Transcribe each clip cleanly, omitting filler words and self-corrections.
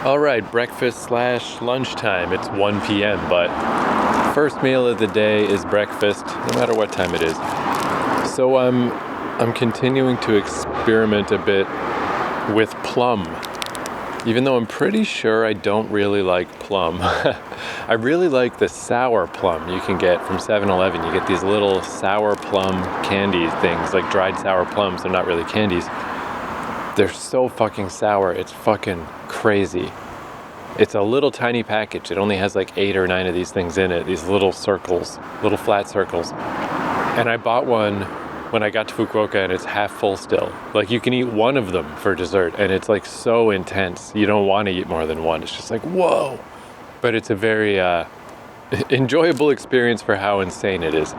All right, breakfast slash lunchtime. It's 1 p.m., but first meal of the day is breakfast, no matter what time it is. So I'm continuing to experiment a bit with plum, even though I'm pretty sure I don't really like plum. I really like the sour plum you can get from 7-Eleven. You get these little sour plum candy things, like dried sour plums. They're not really candies. They're so fucking sour, it's fucking crazy. It's a little tiny package. It only has like 8 or 9 of these things in it, these little circles, little flat circles. And I bought one when I got to Fukuoka, and it's half full still. Like, you can eat one of them for dessert, and it's like so intense. You don't want to eat more than one. It's just like, whoa. But it's a very enjoyable experience for how insane it is.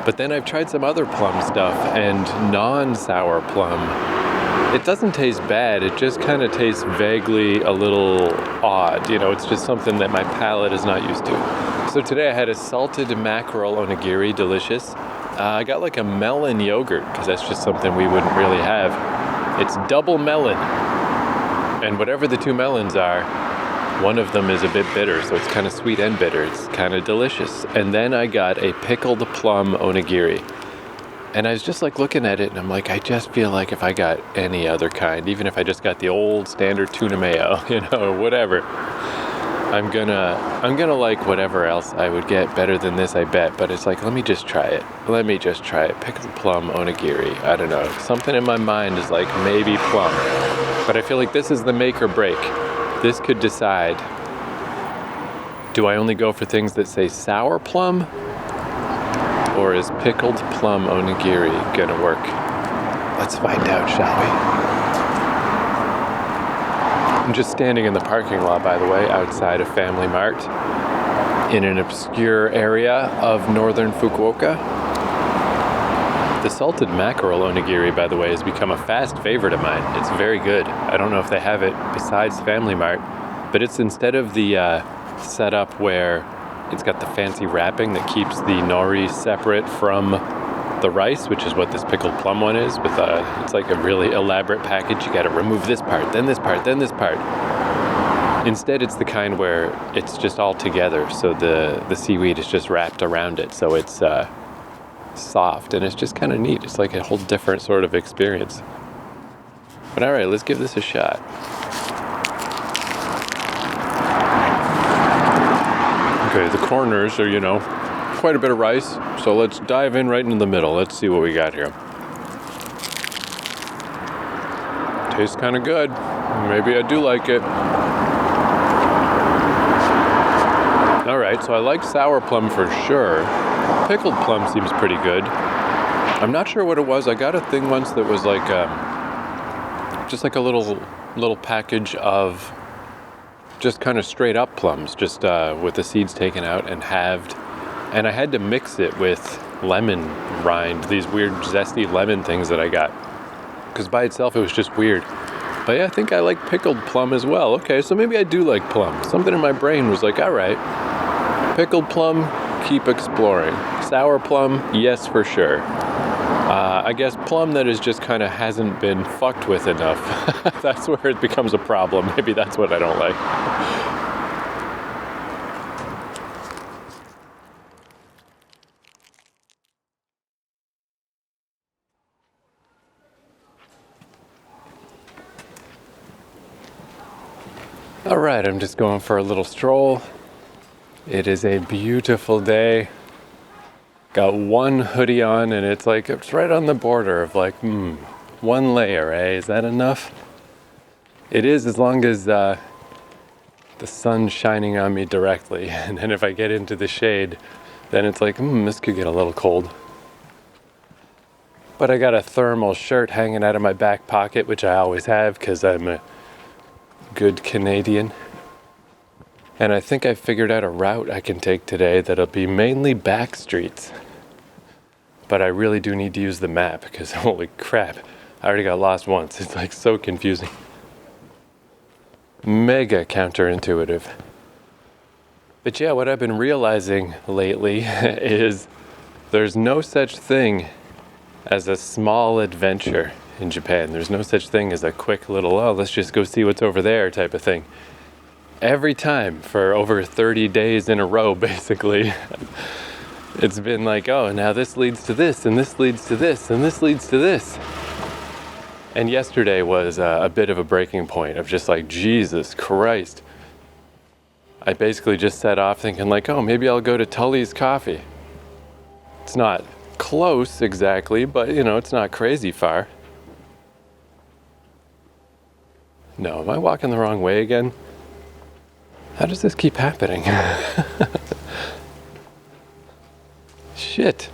But then I've tried some other plum stuff, and non-sour plum, it doesn't taste bad, it just kind of tastes vaguely a little odd. You know, it's just something that my palate is not used to. So today I had a salted mackerel onigiri, delicious. I got like a melon yogurt, because that's just something we wouldn't really have. It's double melon. And whatever the two melons are, one of them is a bit bitter, so it's kind of sweet and bitter. It's kind of delicious. And then I got a pickled plum onigiri. And I was just like looking at it, and I'm like, I just feel like if I got any other kind, even if I just got the old standard tuna mayo, you know, whatever, I'm gonna like whatever else I would get better than this, I bet. But it's like, let me just try it. Pickled plum onigiri. I don't know. Something in my mind is like maybe plum. But I feel like this is the make or break. This could decide, do I only go for things that say sour plum? Or is pickled plum onigiri gonna work? Let's find out, shall we? I'm just standing in the parking lot, by the way, outside of Family Mart, in an obscure area of northern Fukuoka. The salted mackerel onigiri, by the way, has become a fast favorite of mine. It's very good. I don't know if they have it besides Family Mart, but it's instead of the setup where it's got the fancy wrapping that keeps the nori separate from the rice, which is what this pickled plum one is. With it's like a really elaborate package. You got to remove this part, then this part, then this part. Instead, it's the kind where it's just all together. So the seaweed is just wrapped around it. So it's soft, and it's just kind of neat. It's like a whole different sort of experience. But all right, let's give this a shot. Okay, the corners are, you know, quite a bit of rice, so let's dive in right in the middle. Let's see what we got here. Tastes kind of good. Maybe I do like it. All right, so I like sour plum for sure. Pickled plum seems pretty good. I'm not sure what it was. I got a thing once that was like just like a little package of just kind of straight up plums, just with the seeds taken out and halved. And I had to mix it with lemon rind, these weird zesty lemon things that I got. Because by itself it was just weird. But yeah, I think I like pickled plum as well. Okay, so maybe I do like plum. Something in my brain was like, all right, pickled plum, keep exploring. Sour plum, yes, for sure. I guess plum that is just kind of hasn't been fucked with enough. That's where it becomes a problem. Maybe that's what I don't like. All right, I'm just going for a little stroll. It is a beautiful day. Got one hoodie on, and it's like, it's right on the border of like, one layer, eh? Is that enough? It is, as long as the sun's shining on me directly. And then if I get into the shade, then it's like, this could get a little cold. But I got a thermal shirt hanging out of my back pocket, which I always have because I'm a good Canadian. And I think I figured out a route I can take today that'll be mainly back streets. But I really do need to use the map because holy crap, I already got lost once. It's like so confusing. Mega counterintuitive. But yeah, what I've been realizing lately is there's no such thing as a small adventure in Japan. There's no such thing as a quick little, let's just go see what's over there type of thing. every time for over 30 days in a row, basically. It's been like, oh, now this leads to this, and this leads to this, and this leads to this. And yesterday was a bit of a breaking point of just like, Jesus Christ. I basically just set off thinking like, oh, maybe I'll go to Tully's Coffee. It's not close exactly, but it's not crazy far. No, am I walking the wrong way again? How does this keep happening? Shit.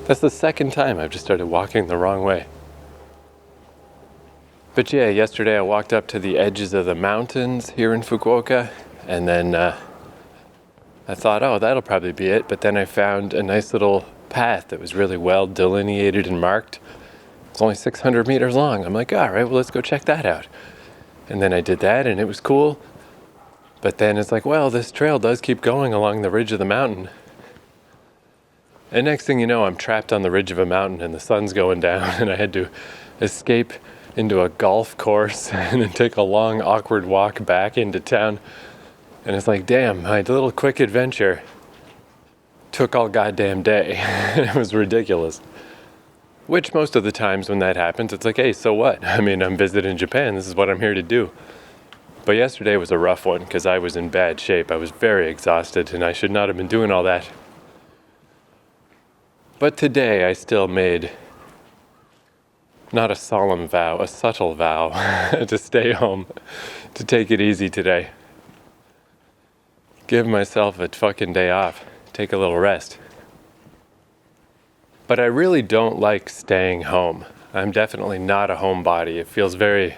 That's the second time I've just started walking the wrong way. But yeah, yesterday I walked up to the edges of the mountains here in Fukuoka, and then I thought, oh, that'll probably be it. But then I found a nice little path that was really well delineated and marked. It's only 600 meters long. I'm like, all right, well, let's go check that out. And then I did that, and it was cool. But then it's like, well, this trail does keep going along the ridge of the mountain. And next thing you know, I'm trapped on the ridge of a mountain, and the sun's going down, and I had to escape into a golf course and then take a long, awkward walk back into town. And it's like, damn, my little quick adventure took all goddamn day. It was ridiculous. Which most of the times when that happens, it's like, hey, so what? I mean, I'm visiting Japan. This is what I'm here to do. But yesterday was a rough one because I was in bad shape. I was very exhausted, and I should not have been doing all that. But today I still made not a solemn vow, a subtle vow to stay home, to take it easy today. Give myself a fucking day off, take a little rest. But I really don't like staying home. I'm definitely not a homebody. It feels very,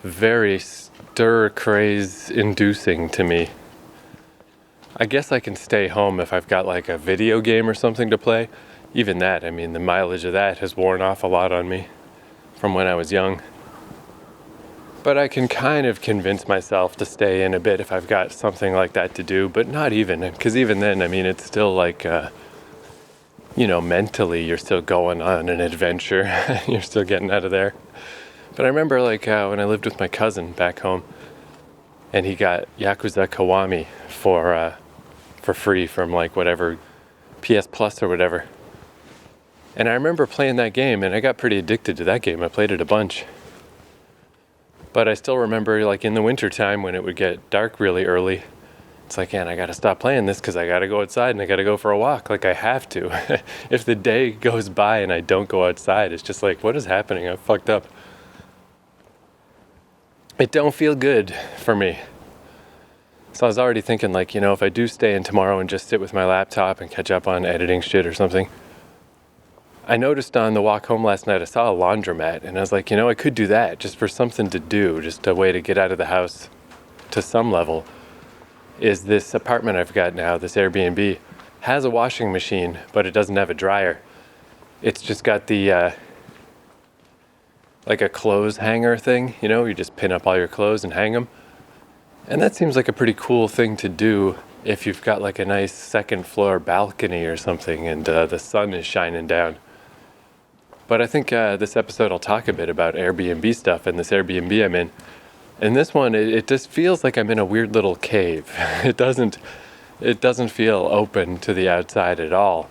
very stir-craze inducing to me. I guess I can stay home if I've got like a video game or something to play. Even that, I mean, the mileage of that has worn off a lot on me from when I was young. But I can kind of convince myself to stay in a bit if I've got something like that to do, but not even, because even then, I mean, it's still like, mentally you're still going on an adventure. You're still getting out of there. But I remember like when I lived with my cousin back home, and he got Yakuza Kiwami for free from like whatever, PS Plus or whatever. And I remember playing that game, and I got pretty addicted to that game. I played it a bunch. But I still remember, like, in the wintertime when it would get dark really early, it's like, man, I got to stop playing this because I got to go outside and I got to go for a walk. Like, I have to. If the day goes by and I don't go outside, it's just like, what is happening? I'm fucked up. It don't feel good for me. So I was already thinking, like, if I do stay in tomorrow and just sit with my laptop and catch up on editing shit or something, I noticed on the walk home last night, I saw a laundromat, and I was like, I could do that just for something to do, just a way to get out of the house to some level. Is this apartment I've got now, this Airbnb, has a washing machine, but it doesn't have a dryer. It's just got the, like a clothes hanger thing, you just pin up all your clothes and hang them. And that seems like a pretty cool thing to do if you've got like a nice second floor balcony or something and the sun is shining down. But I think this episode I'll talk a bit about Airbnb stuff and this Airbnb I'm in. And this one, it just feels like I'm in a weird little cave. It doesn't feel open to the outside at all.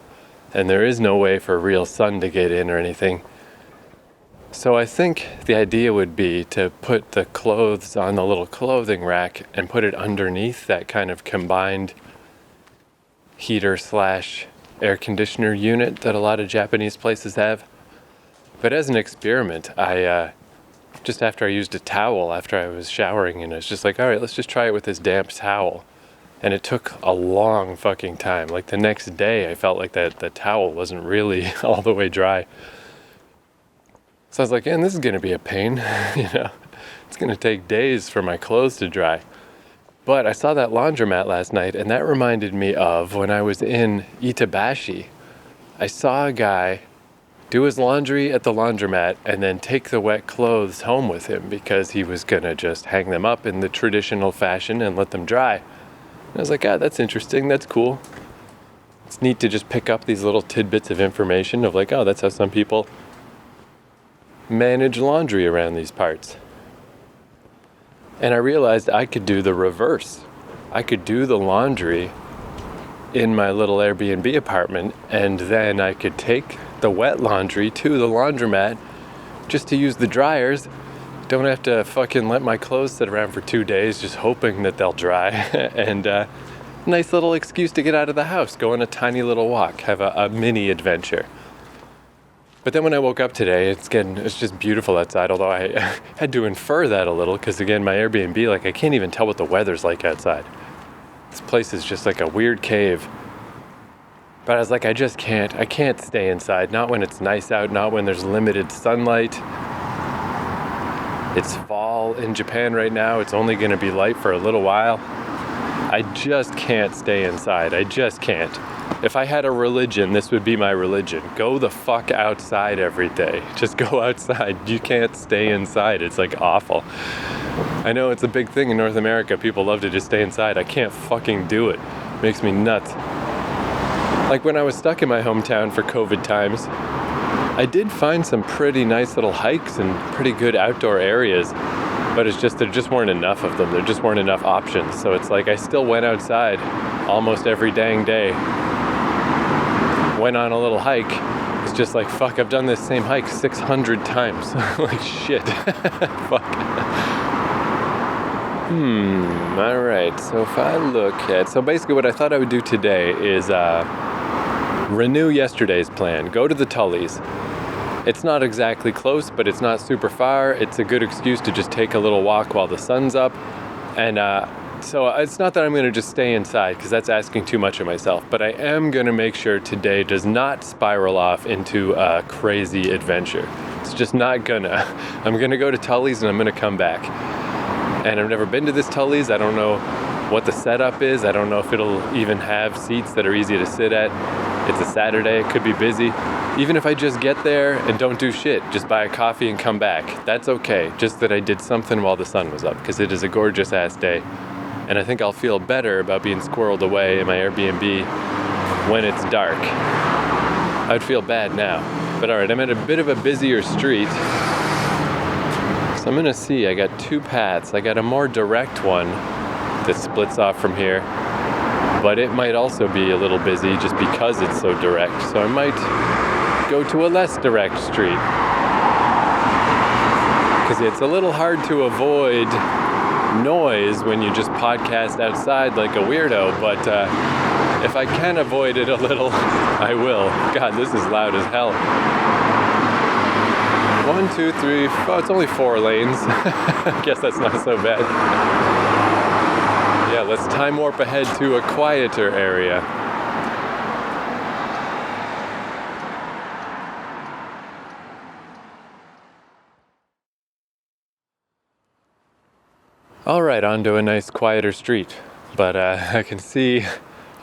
And there is no way for real sun to get in or anything. So I think the idea would be to put the clothes on the little clothing rack and put it underneath that kind of combined heater/air conditioner unit that a lot of Japanese places have. But as an experiment, I just after I used a towel after I was showering, and I was just like, all right, let's just try it with this damp towel. And it took a long fucking time. Like the next day, I felt like that the towel wasn't really all the way dry. So I was like, man, this is going to be a pain. It's going to take days for my clothes to dry. But I saw that laundromat last night, and that reminded me of when I was in Itabashi. I saw a guy do his laundry at the laundromat and then take the wet clothes home with him because he was going to just hang them up in the traditional fashion and let them dry. And I was like, that's interesting. That's cool. It's neat to just pick up these little tidbits of information of like, that's how some people manage laundry around these parts. And I realized I could do the reverse. I could do the laundry in my little Airbnb apartment, and then I could take the wet laundry to the laundromat just to use the dryers. Don't have to fucking let my clothes sit around for 2 days just hoping that they'll dry. And nice little excuse to get out of the house, go on a tiny little walk, have a mini adventure. But then when I woke up today, it's just beautiful outside, although I had to infer that a little because, again, my Airbnb, like, I can't even tell what the weather's like outside. This place is just like a weird cave. But I was like, I can't stay inside, not when it's nice out, not when there's limited sunlight. It's fall in Japan right now. It's only going to be light for a little while. I just can't stay inside. I just can't. If I had a religion, this would be my religion. Go the fuck outside every day. Just go outside. You can't stay inside. It's like awful. I know it's a big thing in North America. People love to just stay inside. I can't fucking do it. Makes me nuts. Like when I was stuck in my hometown for COVID times, I did find some pretty nice little hikes and pretty good outdoor areas, but it's just, there just weren't enough of them. There just weren't enough options. So it's like I still went outside almost every dang day. Went on a little hike. It's just like, fuck, I've done this same hike 600 times. Like, shit. Fuck. Alright, so if I look at... So basically what I thought I would do today is renew yesterday's plan. Go to the Tullys. It's not exactly close, but it's not super far. It's a good excuse to just take a little walk while the sun's up. And so it's not that I'm going to just stay inside, because that's asking too much of myself. But I am going to make sure today does not spiral off into a crazy adventure. It's just not gonna. I'm going to go to Tully's and I'm going to come back. And I've never been to this Tully's. I don't know what the setup is. I don't know if it'll even have seats that are easy to sit at. It's a Saturday. It could be busy. Even if I just get there and don't do shit, just buy a coffee and come back, that's okay. Just that I did something while the sun was up, because it is a gorgeous ass day. And I think I'll feel better about being squirreled away in my Airbnb when it's dark. I'd feel bad now. But alright, I'm at a bit of a busier street. So I'm gonna see, I got two paths. I got a more direct one that splits off from here. But it might also be a little busy just because it's so direct. So I might go to a less direct street. Because it's a little hard to avoid noise when you just podcast outside like a weirdo, but if I can avoid it a little, I will. God, this is loud as hell. 1, 2, 3, oh, it's only 4 lanes. I guess that's not so bad. Yeah, let's time warp ahead to a quieter area. All right, onto a nice quieter street, but I can see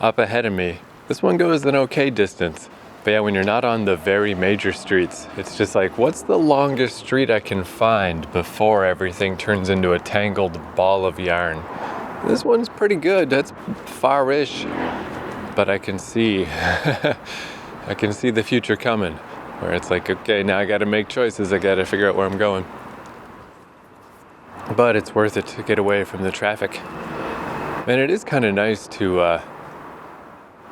up ahead of me, this one goes an okay distance. But yeah, when you're not on the very major streets, it's just like, what's the longest street I can find before everything turns into a tangled ball of yarn? This one's pretty good. That's far-ish, but I can see, I can see the future coming, where it's like, okay, now I got to make choices. I got to figure out where I'm going. But it's worth it to get away from the traffic. And it is kind of nice to, I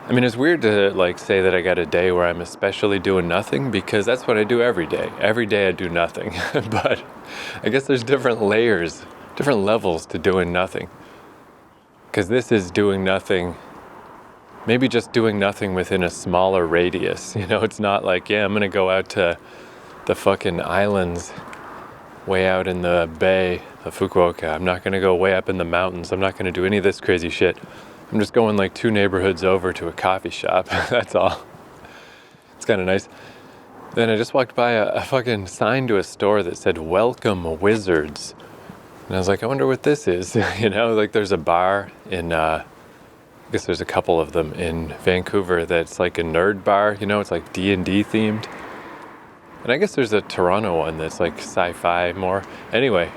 mean, it's weird to like say that I got a day where I'm especially doing nothing, because that's what I do every day. Every day I do nothing. But I guess there's different layers, different levels to doing nothing. Because this is doing nothing, maybe just doing nothing within a smaller radius. You know, it's not like, yeah, I'm going to go out to the fucking islands way out in the bay of Fukuoka. I'm not going to go way up in the mountains. I'm not going to do any of this crazy shit. I'm just going like 2 neighborhoods over to a coffee shop. That's all. It's kind of nice. Then I just walked by a fucking sign to a store that said, "Welcome Wizards." And I was like, I wonder what this is. You know, like there's a bar in, I guess there's a couple of them in Vancouver that's like a nerd bar. You know, it's like D&D themed. And I guess there's a Toronto one that's like sci-fi more. Anyway,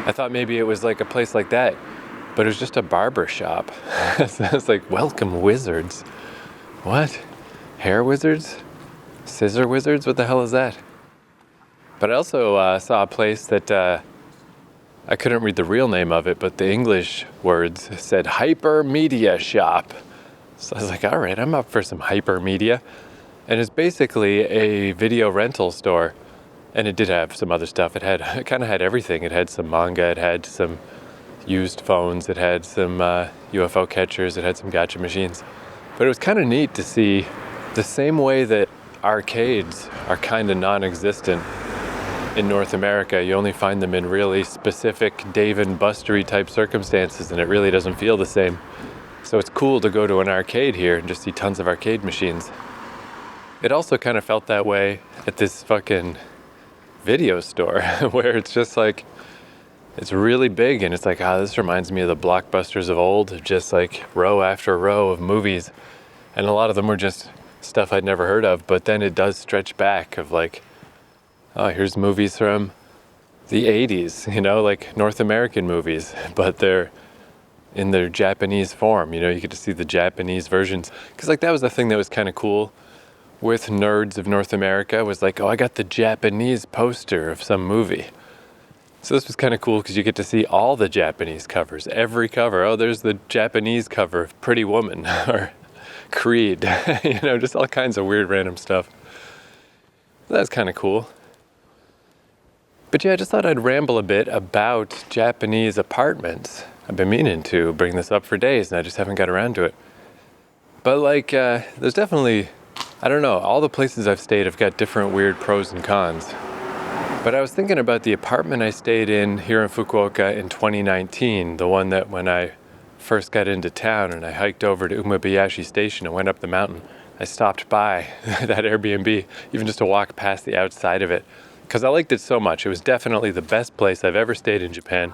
I thought maybe it was like a place like that, but it was just a barber shop. So I was like, "Welcome Wizards." What? Hair wizards? Scissor wizards? What the hell is that? But I also saw a place that I couldn't read the real name of it, but the English words said Hyper Media Shop. So I was like, all right, I'm up for some hyper media. And it's basically a video rental store. And it did have some other stuff. It kind of had everything. It had some manga, it had some used phones, it had some UFO catchers, it had some gacha machines. But it was kind of neat to see the same way that arcades are kind of non-existent in North America. You only find them in really specific Dave and Bustery type circumstances, and it really doesn't feel the same. So it's cool to go to an arcade here and just see tons of arcade machines. It also kind of felt that way at this fucking video store where it's just like, it's really big, and it's like, this reminds me of the blockbusters of old, of just like row after row of movies. And a lot of them were just stuff I'd never heard of, but then it does stretch back of like, here's movies from the 80s, like North American movies, but they're in their Japanese form, you get to see the Japanese versions. Because like that was the thing that was kind of cool with Nerds of North America, was like, I got the Japanese poster of some movie. So this was kind of cool because you get to see all the Japanese covers, every cover. There's the Japanese cover of Pretty Woman or Creed, just all kinds of weird random stuff. That's kind of cool. But yeah, I just thought I'd ramble a bit about Japanese apartments. I've been meaning to bring this up for days and I just haven't got around to it. But like, there's definitely, I don't know, all the places I've stayed have got different weird pros and cons. But I was thinking about the apartment I stayed in here in Fukuoka in 2019, the one that when I first got into town and I hiked over to Umebayashi Station and went up the mountain, I stopped by that Airbnb, even just to walk past the outside of it, because I liked it so much. It was definitely the best place I've ever stayed in Japan.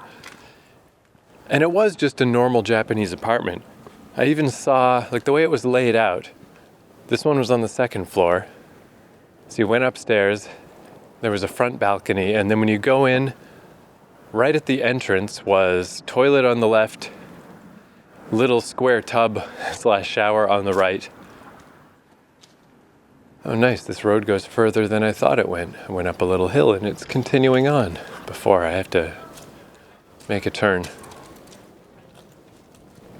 And it was just a normal Japanese apartment. I even saw, like the way it was laid out, this one was on the second floor. So you went upstairs, there was a front balcony, and then when you go in, right at the entrance was toilet on the left, little square tub / shower on the right. Oh nice, this road goes further than I thought it went. I went up a little hill and it's continuing on before I have to make a turn.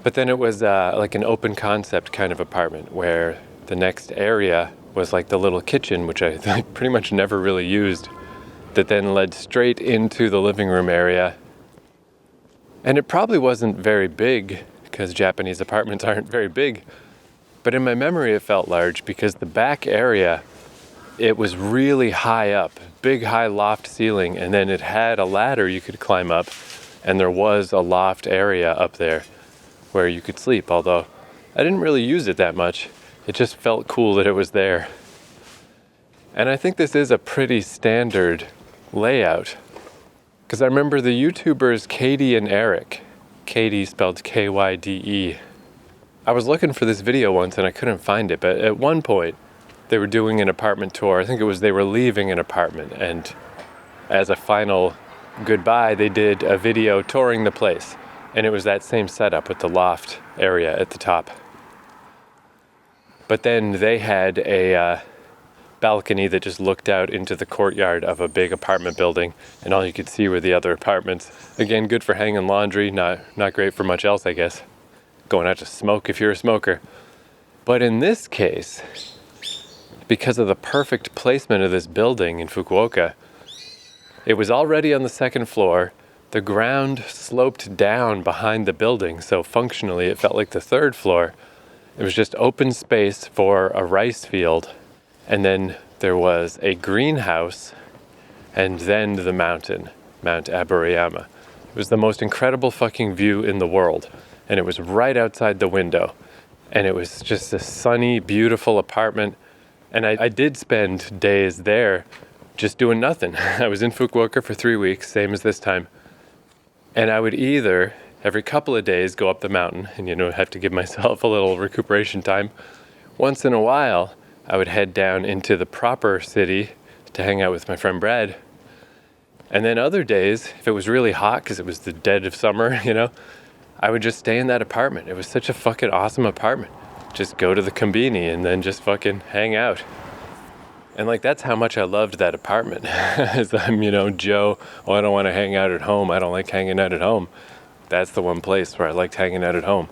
But then it was like an open concept kind of apartment where the next area was like the little kitchen, which I pretty much never really used, that then led straight into the living room area. And it probably wasn't very big, because Japanese apartments aren't very big, but in my memory it felt large because the back area, it was really high up, big high loft ceiling, and then it had a ladder you could climb up, and there was a loft area up there where you could sleep, although I didn't really use it that much. It just felt cool that it was there. And I think this is a pretty standard layout, because I remember the YouTubers Katie and Eric, Katie spelled Kyde. I was looking for this video once and I couldn't find it, but at one point they were doing an apartment tour. I think it was they were leaving an apartment, and as a final goodbye they did a video touring the place, and it was that same setup with the loft area at the top. But then they had a balcony that just looked out into the courtyard of a big apartment building, and all you could see were the other apartments. Again, good for hanging laundry, not great for much else, I guess. Going out to smoke if you're a smoker. But in this case, because of the perfect placement of this building in Fukuoka, it was already on the second floor. The ground sloped down behind the building, so functionally it felt like the third floor. It was just open space for a rice field, and then there was a greenhouse, and then the mountain, Mount Aburayama. It was the most incredible fucking view in the world, and it was right outside the window, and it was just a sunny, beautiful apartment, and I did spend days there just doing nothing. I was in Fukuoka for 3 weeks, same as this time, and I would either every couple of days go up the mountain and, have to give myself a little recuperation time. Once in a while, I would head down into the proper city to hang out with my friend Brad. And then other days, if it was really hot because it was the dead of summer, I would just stay in that apartment. It was such a fucking awesome apartment. Just go to the Combini and then just fucking hang out. And like, that's how much I loved that apartment. As I'm, Joe, I don't want to hang out at home. I don't like hanging out at home. That's the one place where I liked hanging out at home.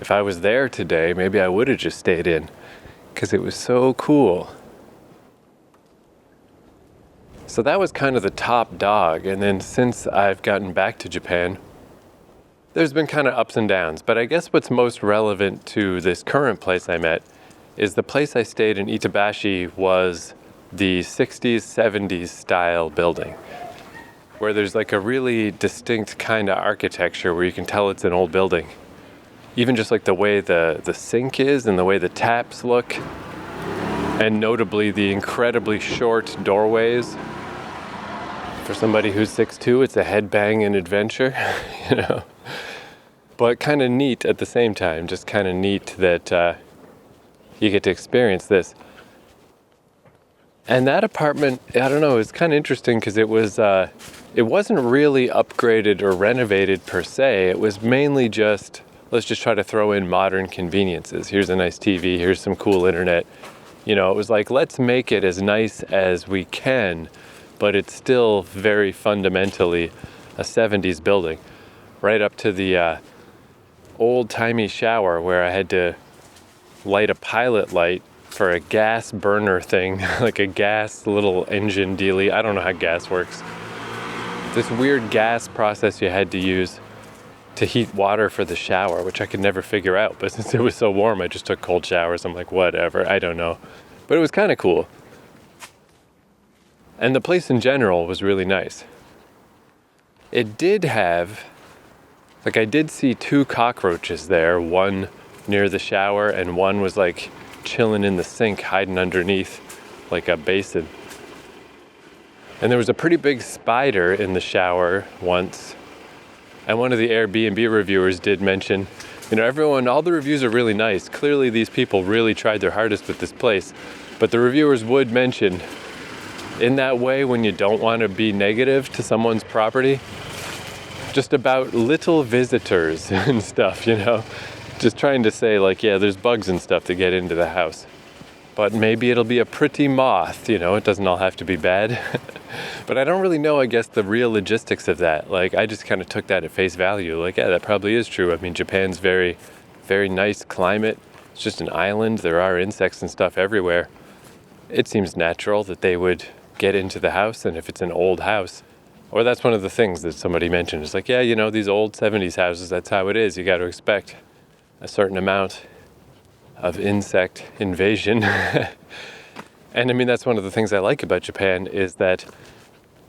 If I was there today, maybe I would have just stayed in, because it was so cool. So that was kind of the top dog. And then since I've gotten back to Japan, there's been kind of ups and downs. But I guess what's most relevant to this current place I'm at is the place I stayed in Itabashi was the 60s, 70s style building, where there's like a really distinct kind of architecture where you can tell it's an old building. Even just like the way the sink is and the way the taps look, and notably the incredibly short doorways. For somebody who's 6'2", it's a headbanging adventure, But kind of neat at the same time, just kind of neat that you get to experience this. And that apartment, I don't know, it's kind of interesting because it wasn't really upgraded or renovated per se. It was mainly just, let's just try to throw in modern conveniences. Here's a nice TV, here's some cool internet. It was like, let's make it as nice as we can, but it's still very fundamentally a 70s building. Right up to the old-timey shower where I had to light a pilot light for a gas burner thing, like a gas little engine dealie. I don't know how gas works. This weird gas process you had to use to heat water for the shower, which I could never figure out. But since it was so warm, I just took cold showers. I'm like, whatever, I don't know. But it was kind of cool. And the place in general was really nice. It did have, I did see 2 cockroaches there, one near the shower and one was like chilling in the sink, hiding underneath like a basin. And there was a pretty big spider in the shower once. And one of the Airbnb reviewers did mention, all the reviews are really nice. Clearly these people really tried their hardest with this place. But the reviewers would mention, in that way, when you don't want to be negative to someone's property, just about little visitors and stuff, just trying to say like, yeah, there's bugs and stuff that get into the house, but maybe it'll be a pretty moth, it doesn't all have to be bad. But I don't really know, I guess, the real logistics of that. Like, I just kind of took that at face value. Like, yeah, that probably is true. I mean, Japan's very, very nice climate. It's just an island. There are insects and stuff everywhere. It seems natural that they would get into the house, and if it's an old house, or that's one of the things that somebody mentioned. It's like, yeah, these old 70s houses, that's how it is. You got to expect a certain amount of insect invasion. And I mean, that's one of the things I like about Japan is that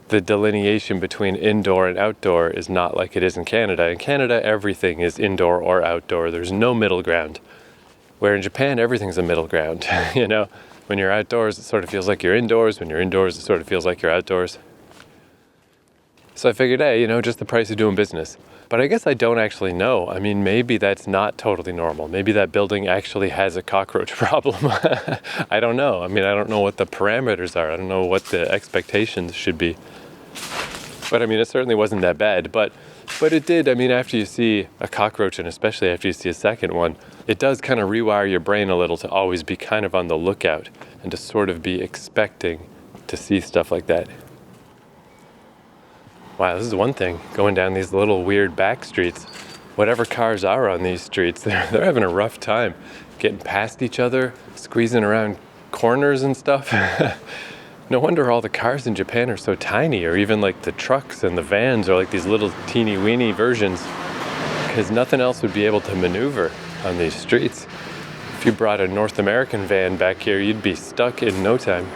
the delineation between indoor and outdoor is not like it is in Canada. In Canada, everything is indoor or outdoor. There's no middle ground. Where in Japan, everything's a middle ground. When you're outdoors, it sort of feels like you're indoors. When you're indoors, it sort of feels like you're outdoors. So I figured, hey, just the price of doing business. But I guess I don't actually know. I mean, maybe that's not totally normal. Maybe that building actually has a cockroach problem. I don't know. I mean, I don't know what the parameters are. I don't know what the expectations should be. But I mean, it certainly wasn't that bad. But it did. I mean, after you see a cockroach, and especially after you see a second one, it does kind of rewire your brain a little to always be kind of on the lookout and to sort of be expecting to see stuff like that. Wow, this is one thing, going down these little weird back streets. Whatever cars are on these streets, they're having a rough time getting past each other, squeezing around corners and stuff. No wonder all the cars in Japan are so tiny, or even like the trucks and the vans are like these little teeny weeny versions, because nothing else would be able to maneuver on these streets. If you brought a North American van back here, you'd be stuck in no time.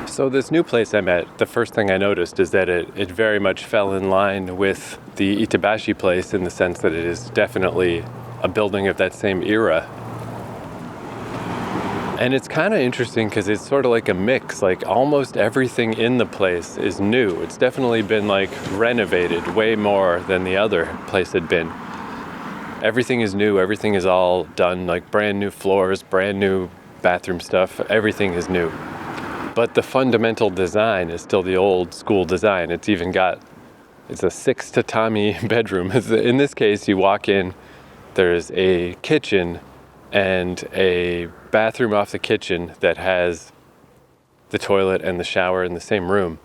So this new place I'm at, the first thing I noticed is that it very much fell in line with the Itabashi place in the sense that it is definitely a building of that same era. And it's kind of interesting because it's sort of like a mix, like almost everything in the place is new. It's definitely been like renovated way more than the other place had been. Everything is new, everything is all done, like brand new floors, brand new bathroom stuff, everything is new. But the fundamental design is still the old school design. It's a 6 tatami bedroom. In this case, you walk in, there's a kitchen, and a bathroom off the kitchen that has the toilet and the shower in the same room,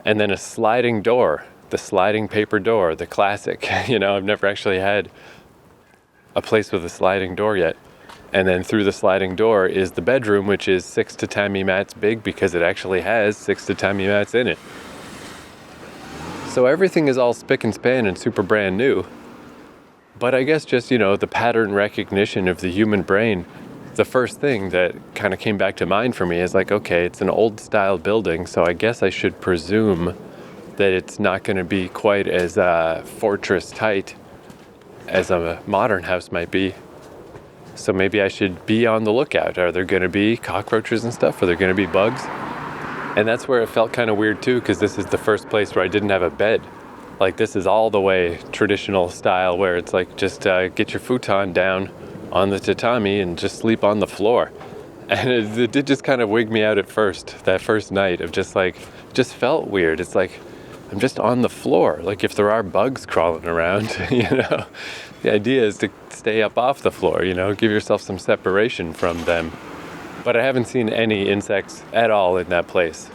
and then a sliding door, the sliding paper door, the classic. I've never actually had a place with a sliding door yet. And then through the sliding door is the bedroom, which is 6 tatami mats big because it actually has 6 tatami mats in it. So everything is all spick and span and super brand new. But I guess just, the pattern recognition of the human brain, the first thing that kind of came back to mind for me is like, okay, it's an old style building, so I guess I should presume that it's not going to be quite as fortress tight as a modern house might be. So maybe I should be on the lookout. Are there going to be cockroaches and stuff? Are there going to be bugs? And that's where it felt kind of weird too, because this is the first place where I didn't have a bed. Like, this is all the way traditional style where it's like, just get your futon down on the tatami and just sleep on the floor. And it did just kind of wig me out at first, that first night of just felt weird. It's like, I'm just on the floor. Like, if there are bugs crawling around, the idea is to stay up off the floor, give yourself some separation from them. But I haven't seen any insects at all in that place.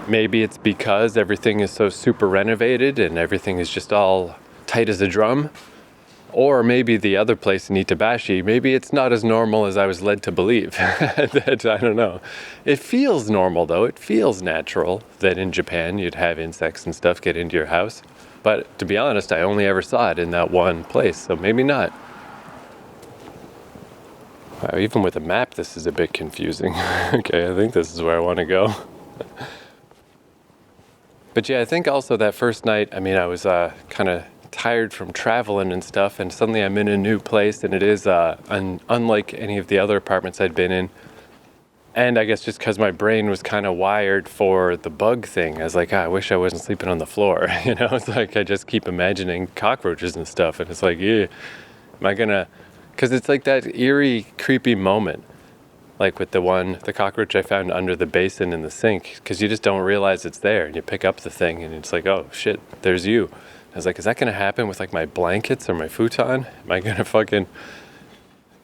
Maybe it's because everything is so super renovated and everything is just all tight as a drum. Or maybe the other place in Itabashi, maybe it's not as normal as I was led to believe. I don't know. It feels normal though. It feels natural that in Japan you'd have insects and stuff get into your house. But to be honest, I only ever saw it in that one place, so maybe not. Wow, even with a map, this is a bit confusing. Okay, I think this is where I want to go. But yeah, I think also that first night, I was kind of tired from traveling and stuff, and suddenly I'm in a new place, and it is unlike any of the other apartments I'd been in. And I guess just because my brain was kind of wired for the bug thing, I was like, I wish I wasn't sleeping on the floor. It's like I just keep imagining cockroaches and stuff, and it's like, yeah, am I gonna? Because it's like that eerie, creepy moment, like with the cockroach I found under the basin in the sink, because you just don't realize it's there, and you pick up the thing, and it's like, oh shit, there's you. I was like, is that gonna happen with like my blankets or my futon? Am I gonna fucking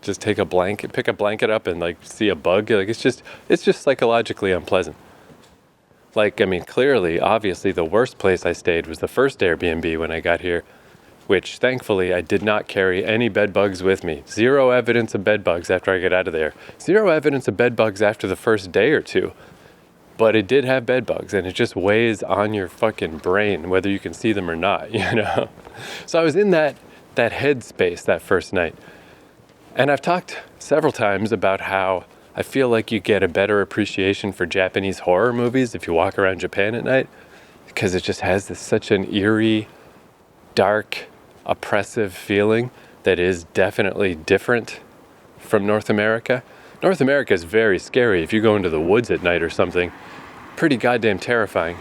just pick a blanket up and like see a bug? Like, it's just psychologically unpleasant. Like, clearly, obviously, the worst place I stayed was the first Airbnb when I got here, which thankfully I did not carry any bed bugs with me. Zero evidence of bed bugs after I get out of there. Zero evidence of bed bugs after the first day or two. But it did have bed bugs, and it just weighs on your fucking brain whether you can see them or not, So I was in that headspace that first night. And I've talked several times about how I feel like you get a better appreciation for Japanese horror movies if you walk around Japan at night, because it just has such an eerie, dark, oppressive feeling that is definitely different from North America. North America is very scary. If you go into the woods at night or something, pretty goddamn terrifying.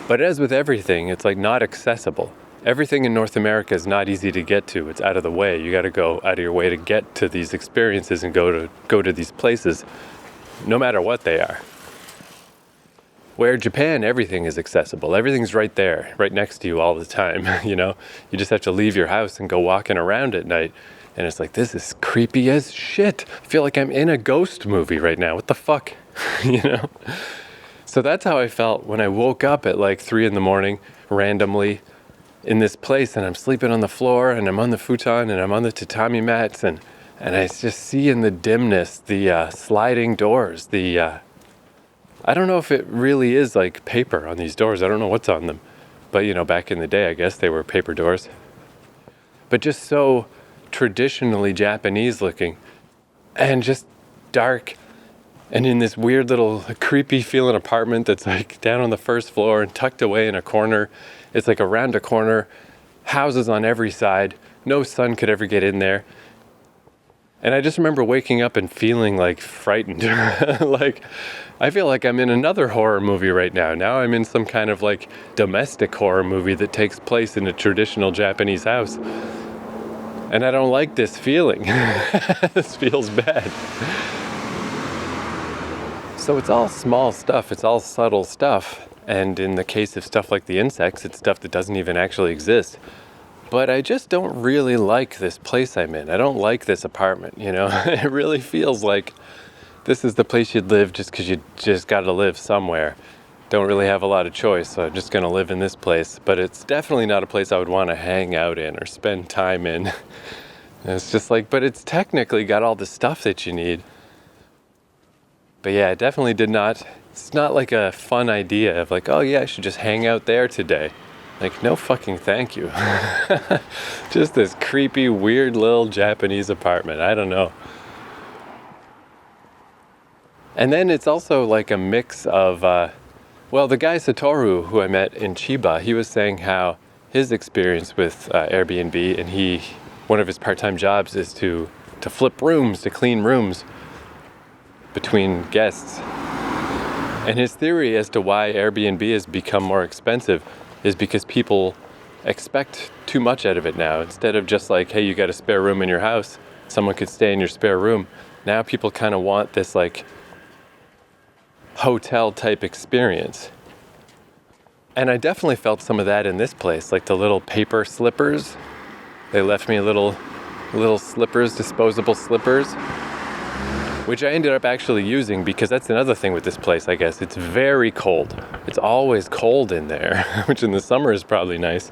But as with everything, it's like not accessible. Everything in North America is not easy to get to. It's out of the way. You got to go out of your way to get to these experiences and go to these places, no matter what they are. Where Japan, everything is accessible. Everything's right there, right next to you all the time. You just have to leave your house and go walking around at night. And it's like, this is creepy as shit. I feel like I'm in a ghost movie right now. What the fuck? So that's how I felt when I woke up at like 3 a.m. randomly in this place, and I'm sleeping on the floor, and I'm on the futon, and I'm on the tatami mats, and I just see in the dimness the sliding doors. I don't know if it really is like paper on these doors. I don't know what's on them. But, back in the day, I guess they were paper doors. But just so traditionally Japanese looking, and just dark, and in this weird little creepy feeling apartment that's like down on the first floor and tucked away in a corner. It's like around a corner, houses on every side, no sun could ever get in there. And I just remember waking up and feeling like frightened. Like, I feel like I'm in another horror movie right now. Now I'm in some kind of like domestic horror movie that takes place in a traditional Japanese house. And I don't like this feeling. This feels bad. So it's all small stuff. It's all subtle stuff. And in the case of stuff like the insects, it's stuff that doesn't even actually exist. But I just don't really like this place I'm in. I don't like this apartment, you know? It really feels like this is the place you'd live just because you just got to live somewhere. Don't really have a lot of choice, so I'm just going to live in this place. But it's definitely not a place I would want to hang out in or spend time in. It's just like, but it's technically got all the stuff that you need. But yeah, I definitely did not, it's not like a fun idea of like, oh yeah, I should just hang out there today. Like, no fucking thank you. Just this creepy, weird little Japanese apartment. I don't know. And then it's also like a mix of, well, the guy Satoru who I met in Chiba, he was saying how his experience with Airbnb, and one of his part-time jobs is to flip rooms, to clean rooms between guests. And his theory as to why Airbnb has become more expensive is because people expect too much out of it now. Instead of just like, hey, you got a spare room in your house, someone could stay in your spare room. Now people kind of want this like hotel type experience. And I definitely felt some of that in this place, like the little paper slippers. They left me little slippers, disposable slippers, which I ended up actually using because that's another thing with this place, I guess. It's very cold. It's always cold in there, which in the summer is probably nice.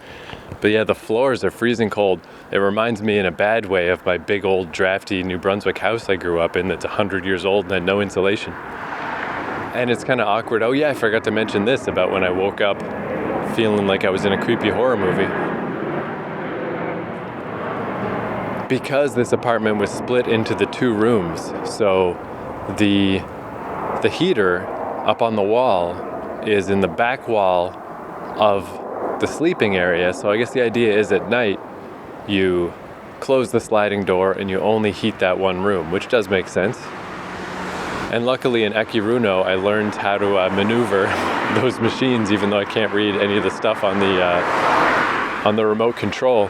But yeah, the floors are freezing cold. It reminds me in a bad way of my big old drafty New Brunswick house I grew up in that's 100 years old and had no insulation. And it's kind of awkward. Oh yeah, I forgot to mention this about when I woke up feeling like I was in a creepy horror movie. Because this apartment was split into the 2 rooms, so the heater up on the wall is in the back wall of the sleeping area. So I guess the idea is at night you close the sliding door and you only heat that one room, which does make sense. And luckily in Ekiruno I learned how to maneuver those machines, even though I can't read any of the stuff on the remote control.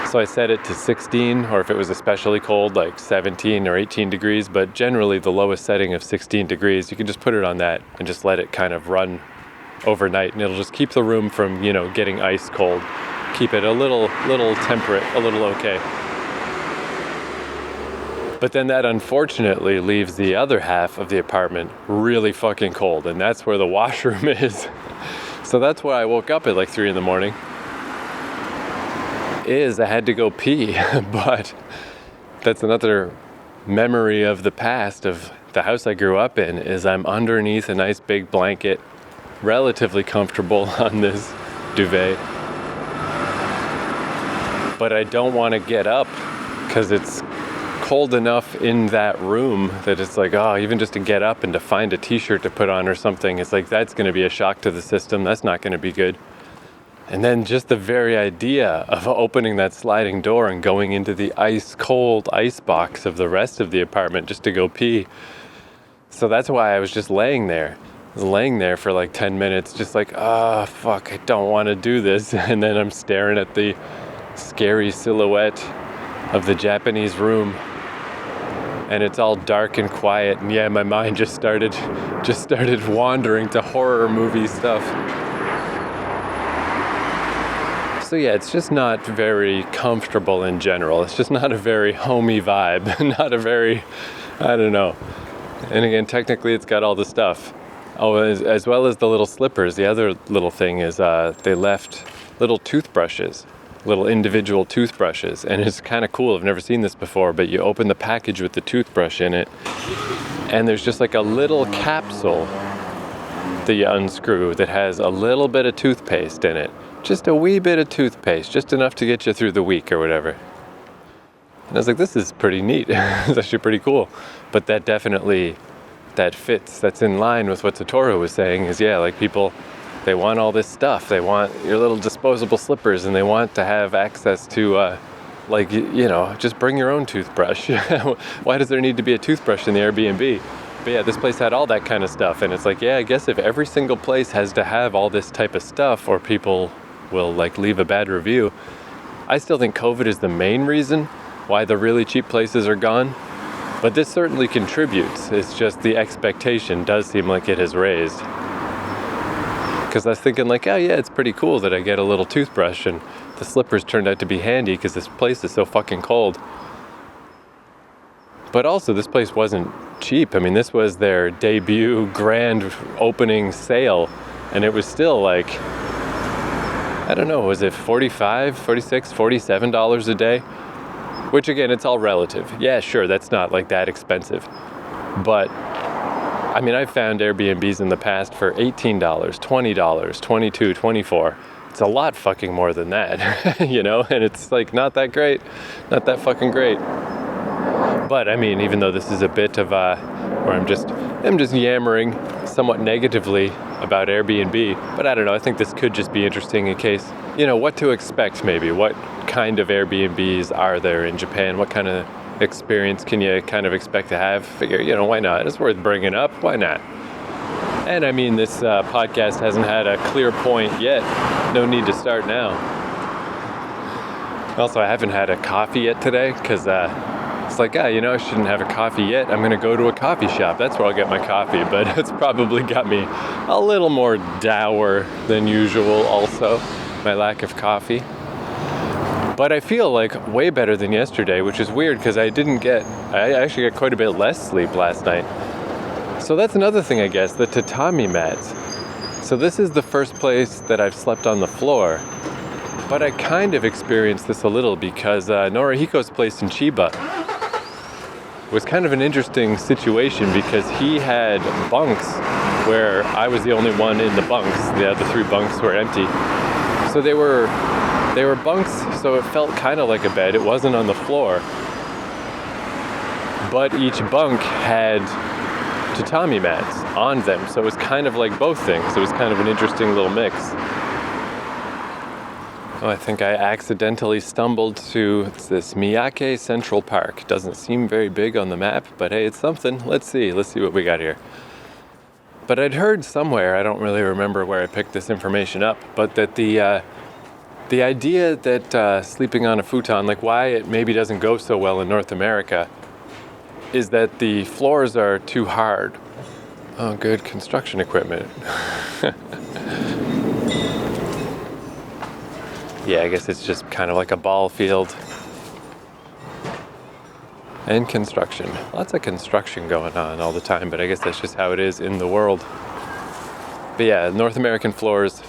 So I set it to 16, or if it was especially cold, like 17 or 18 degrees, but generally the lowest setting of 16 degrees, you can just put it on that and just let it kind of run overnight, and it'll just keep the room from, you know, getting ice cold. Keep it a little temperate, a little okay. But then that unfortunately leaves the other half of the apartment really fucking cold, and that's where the washroom is. So that's why I woke up at like 3 in the morning. I had to go pee, but that's another memory of the past of the house I grew up in, is I'm underneath a nice big blanket, relatively comfortable on this duvet. But I don't want to get up because it's cold enough in that room that it's like, oh, even just to get up and to find a t-shirt to put on or something, it's like that's going to be a shock to the system. That's not going to be good. And then just the very idea of opening that sliding door and going into the ice cold ice box of the rest of the apartment just to go pee. So that's why I was just laying there. I was laying there for like 10 minutes, just like, oh, fuck, I don't want to do this. And then I'm staring at the scary silhouette of the Japanese room. And it's all dark and quiet. And yeah, my mind just started wandering to horror movie stuff. So yeah, it's just not very comfortable in general. It's just not a very homey vibe. Not a very, I don't know. And again, technically it's got all the stuff. Oh, as well as the little slippers. The other little thing is they left little toothbrushes, little individual toothbrushes. And it's kind of cool. I've never seen this before, but you open the package with the toothbrush in it, and there's just like a little capsule that you unscrew that has a little bit of toothpaste in it. Just a wee bit of toothpaste, just enough to get you through the week or whatever. And I was like, this is pretty neat. It's actually pretty cool. But that definitely, that fits, that's in line with what Satoru was saying, is yeah, like people, they want all this stuff. They want your little disposable slippers, and they want to have access to, like, you know, just bring your own toothbrush. Why does there need to be a toothbrush in the Airbnb? But yeah, this place had all that kind of stuff. And it's like, yeah, I guess if every single place has to have all this type of stuff, or people will like leave a bad review. I still think COVID is the main reason why the really cheap places are gone, but this certainly contributes. It's just the expectation does seem like it has raised. Because I was thinking like, oh yeah, it's pretty cool that I get a little toothbrush, and the slippers turned out to be handy because this place is so fucking cold. But also, this place wasn't cheap. I mean, this was their debut grand opening sale, and it was still like, I don't know, was it $45, $46, $47 a day? Which again, it's all relative. Yeah, sure, that's not like that expensive. But, I mean, I've found Airbnbs in the past for $18, $20, $22, $24. It's a lot fucking more than that, you know? And it's like not that great, not that fucking great. But I mean, even though this is a bit of where I'm just yammering somewhat negatively about Airbnb, but I don't know, I think this could just be interesting in case, you know, what to expect maybe. What kind of Airbnbs are there in Japan? What kind of experience can you kind of expect to have? Figure, you know, why not? It's worth bringing up. Why not? And I mean, this podcast hasn't had a clear point yet. No need to start now. Also, I haven't had a coffee yet today because it's like, you know, I shouldn't have a coffee yet. I'm going to go to a coffee shop. That's where I'll get my coffee. But it's probably got me a little more dour than usual also, my lack of coffee. But I feel like way better than yesterday, which is weird because I actually got quite a bit less sleep last night. So that's another thing, I guess, the tatami mats. So this is the first place that I've slept on the floor. But I kind of experienced this a little because Norihiko's place in Chiba was kind of an interesting situation because he had bunks where I was the only one in the bunks. The other 3 bunks were empty. So they were bunks, so it felt kind of like a bed. It wasn't on the floor. But each bunk had tatami mats on them, so it was kind of like both things. It was kind of an interesting little mix. Oh, I think I accidentally stumbled to this Miyake Central Park. Doesn't seem very big on the map, but hey, it's something. Let's see what we got here. But I'd heard somewhere, I don't really remember where I picked this information up, but that the idea that sleeping on a futon, like why it maybe doesn't go so well in North America, is that the floors are too hard. Oh, good construction equipment. Yeah, I guess it's just kind of like a ball field. And construction. Lots of construction going on all the time, but I guess that's just how it is in the world. But yeah, North American floors,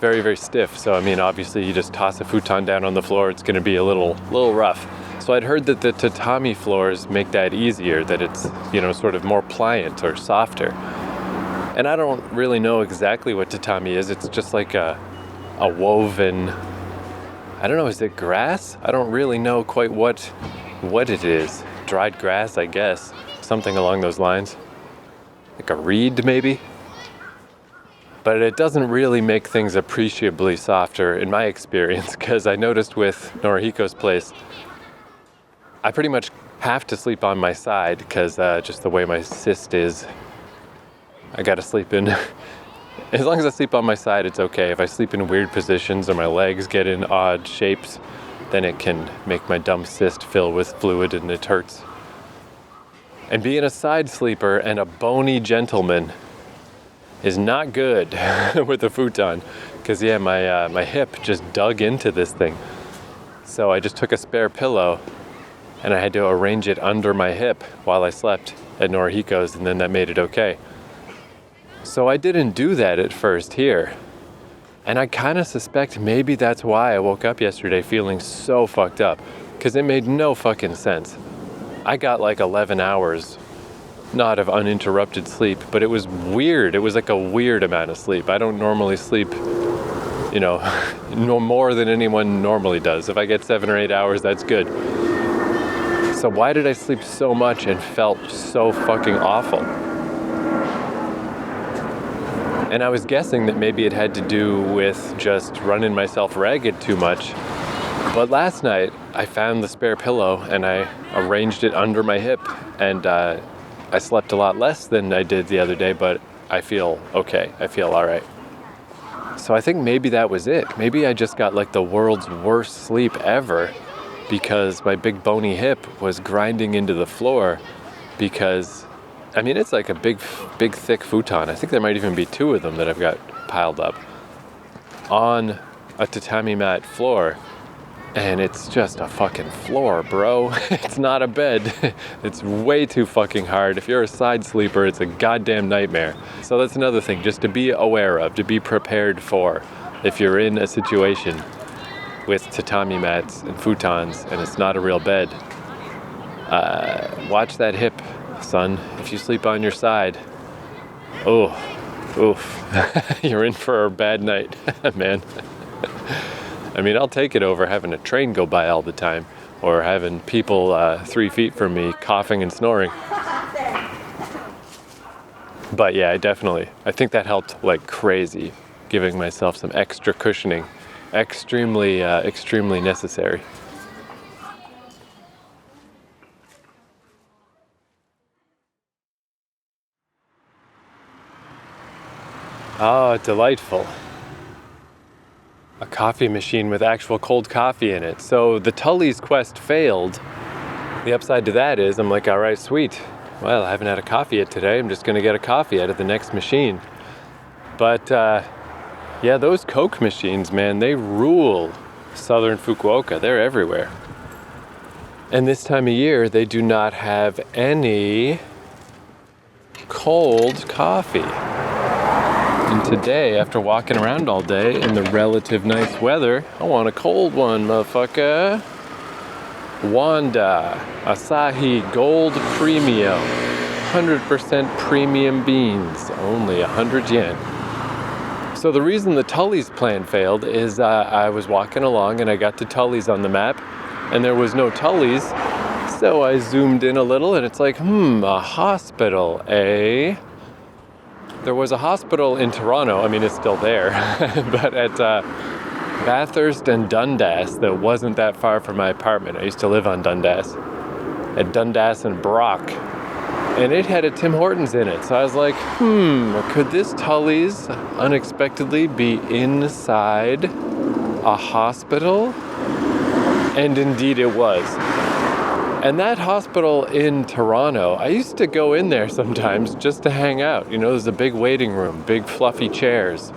very, very stiff. So, I mean, obviously you just toss a futon down on the floor, it's going to be a little rough. So I'd heard that the tatami floors make that easier, that it's, you know, sort of more pliant or softer. And I don't really know exactly what tatami is. It's just like a woven, I don't know, is it grass? I don't really know quite what it is. Dried grass, I guess. Something along those lines. Like a reed, maybe? But it doesn't really make things appreciably softer, in my experience, because I noticed with Norihiko's place, I pretty much have to sleep on my side because just the way my cyst is, I gotta sleep in. As long as I sleep on my side, it's okay. If I sleep in weird positions or my legs get in odd shapes, then it can make my dumb cyst fill with fluid and it hurts. And being a side sleeper and a bony gentleman is not good with a futon because, yeah, my hip just dug into this thing. So I just took a spare pillow and I had to arrange it under my hip while I slept at Norihiko's, and then that made it okay. So I didn't do that at first here. And I kind of suspect maybe that's why I woke up yesterday feeling so fucked up, because it made no fucking sense. I got like 11 hours, not of uninterrupted sleep, but it was weird. It was like a weird amount of sleep. I don't normally sleep, you know, no more than anyone normally does. If I get 7 or 8 hours, that's good. So why did I sleep so much and felt so fucking awful? And I was guessing that maybe it had to do with just running myself ragged too much. But last night, I found the spare pillow and I arranged it under my hip, and I slept a lot less than I did the other day, but I feel okay. I feel all right. So I think maybe that was it. Maybe I just got like the world's worst sleep ever because my big bony hip was grinding into the floor because, I mean, it's like a big thick futon. I think there might even be 2 of them that I've got piled up on a tatami mat floor. And it's just a fucking floor, bro. It's not a bed. It's way too fucking hard. If you're a side sleeper, it's a goddamn nightmare. So that's another thing, just to be aware of, to be prepared for. If you're in a situation with tatami mats and futons and it's not a real bed, watch that hip, son. If you sleep on your side, oof, you're in for a bad night, man. I mean, I'll take it over having a train go by all the time or having people 3 feet from me coughing and snoring. But yeah, I think that helped like crazy, giving myself some extra cushioning. Extremely necessary. Oh, delightful. A coffee machine with actual cold coffee in it. So the Tully's quest failed. The upside to that is I'm like, all right, sweet. Well, I haven't had a coffee yet today. I'm just going to get a coffee out of the next machine. But yeah, those Coke machines, man, they rule southern Fukuoka. They're everywhere. And this time of year, they do not have any cold coffee. And today, after walking around all day in the relative nice weather, I want a cold one, motherfucker. Wanda Asahi Gold Premium. 100% premium beans. Only 100 yen. So the reason the Tully's plan failed is I was walking along and I got to Tully's on the map and there was no Tully's. So I zoomed in a little and it's like, a hospital, eh? There was a hospital in Toronto, I mean it's still there, but at Bathurst and Dundas that wasn't that far from my apartment. I used to live on Dundas, at Dundas and Brock. And it had a Tim Hortons in it. So I was like, could this Tully's unexpectedly be inside a hospital? And indeed it was. And that hospital in Toronto, I used to go in there sometimes just to hang out. You know, there's a big waiting room, big fluffy chairs.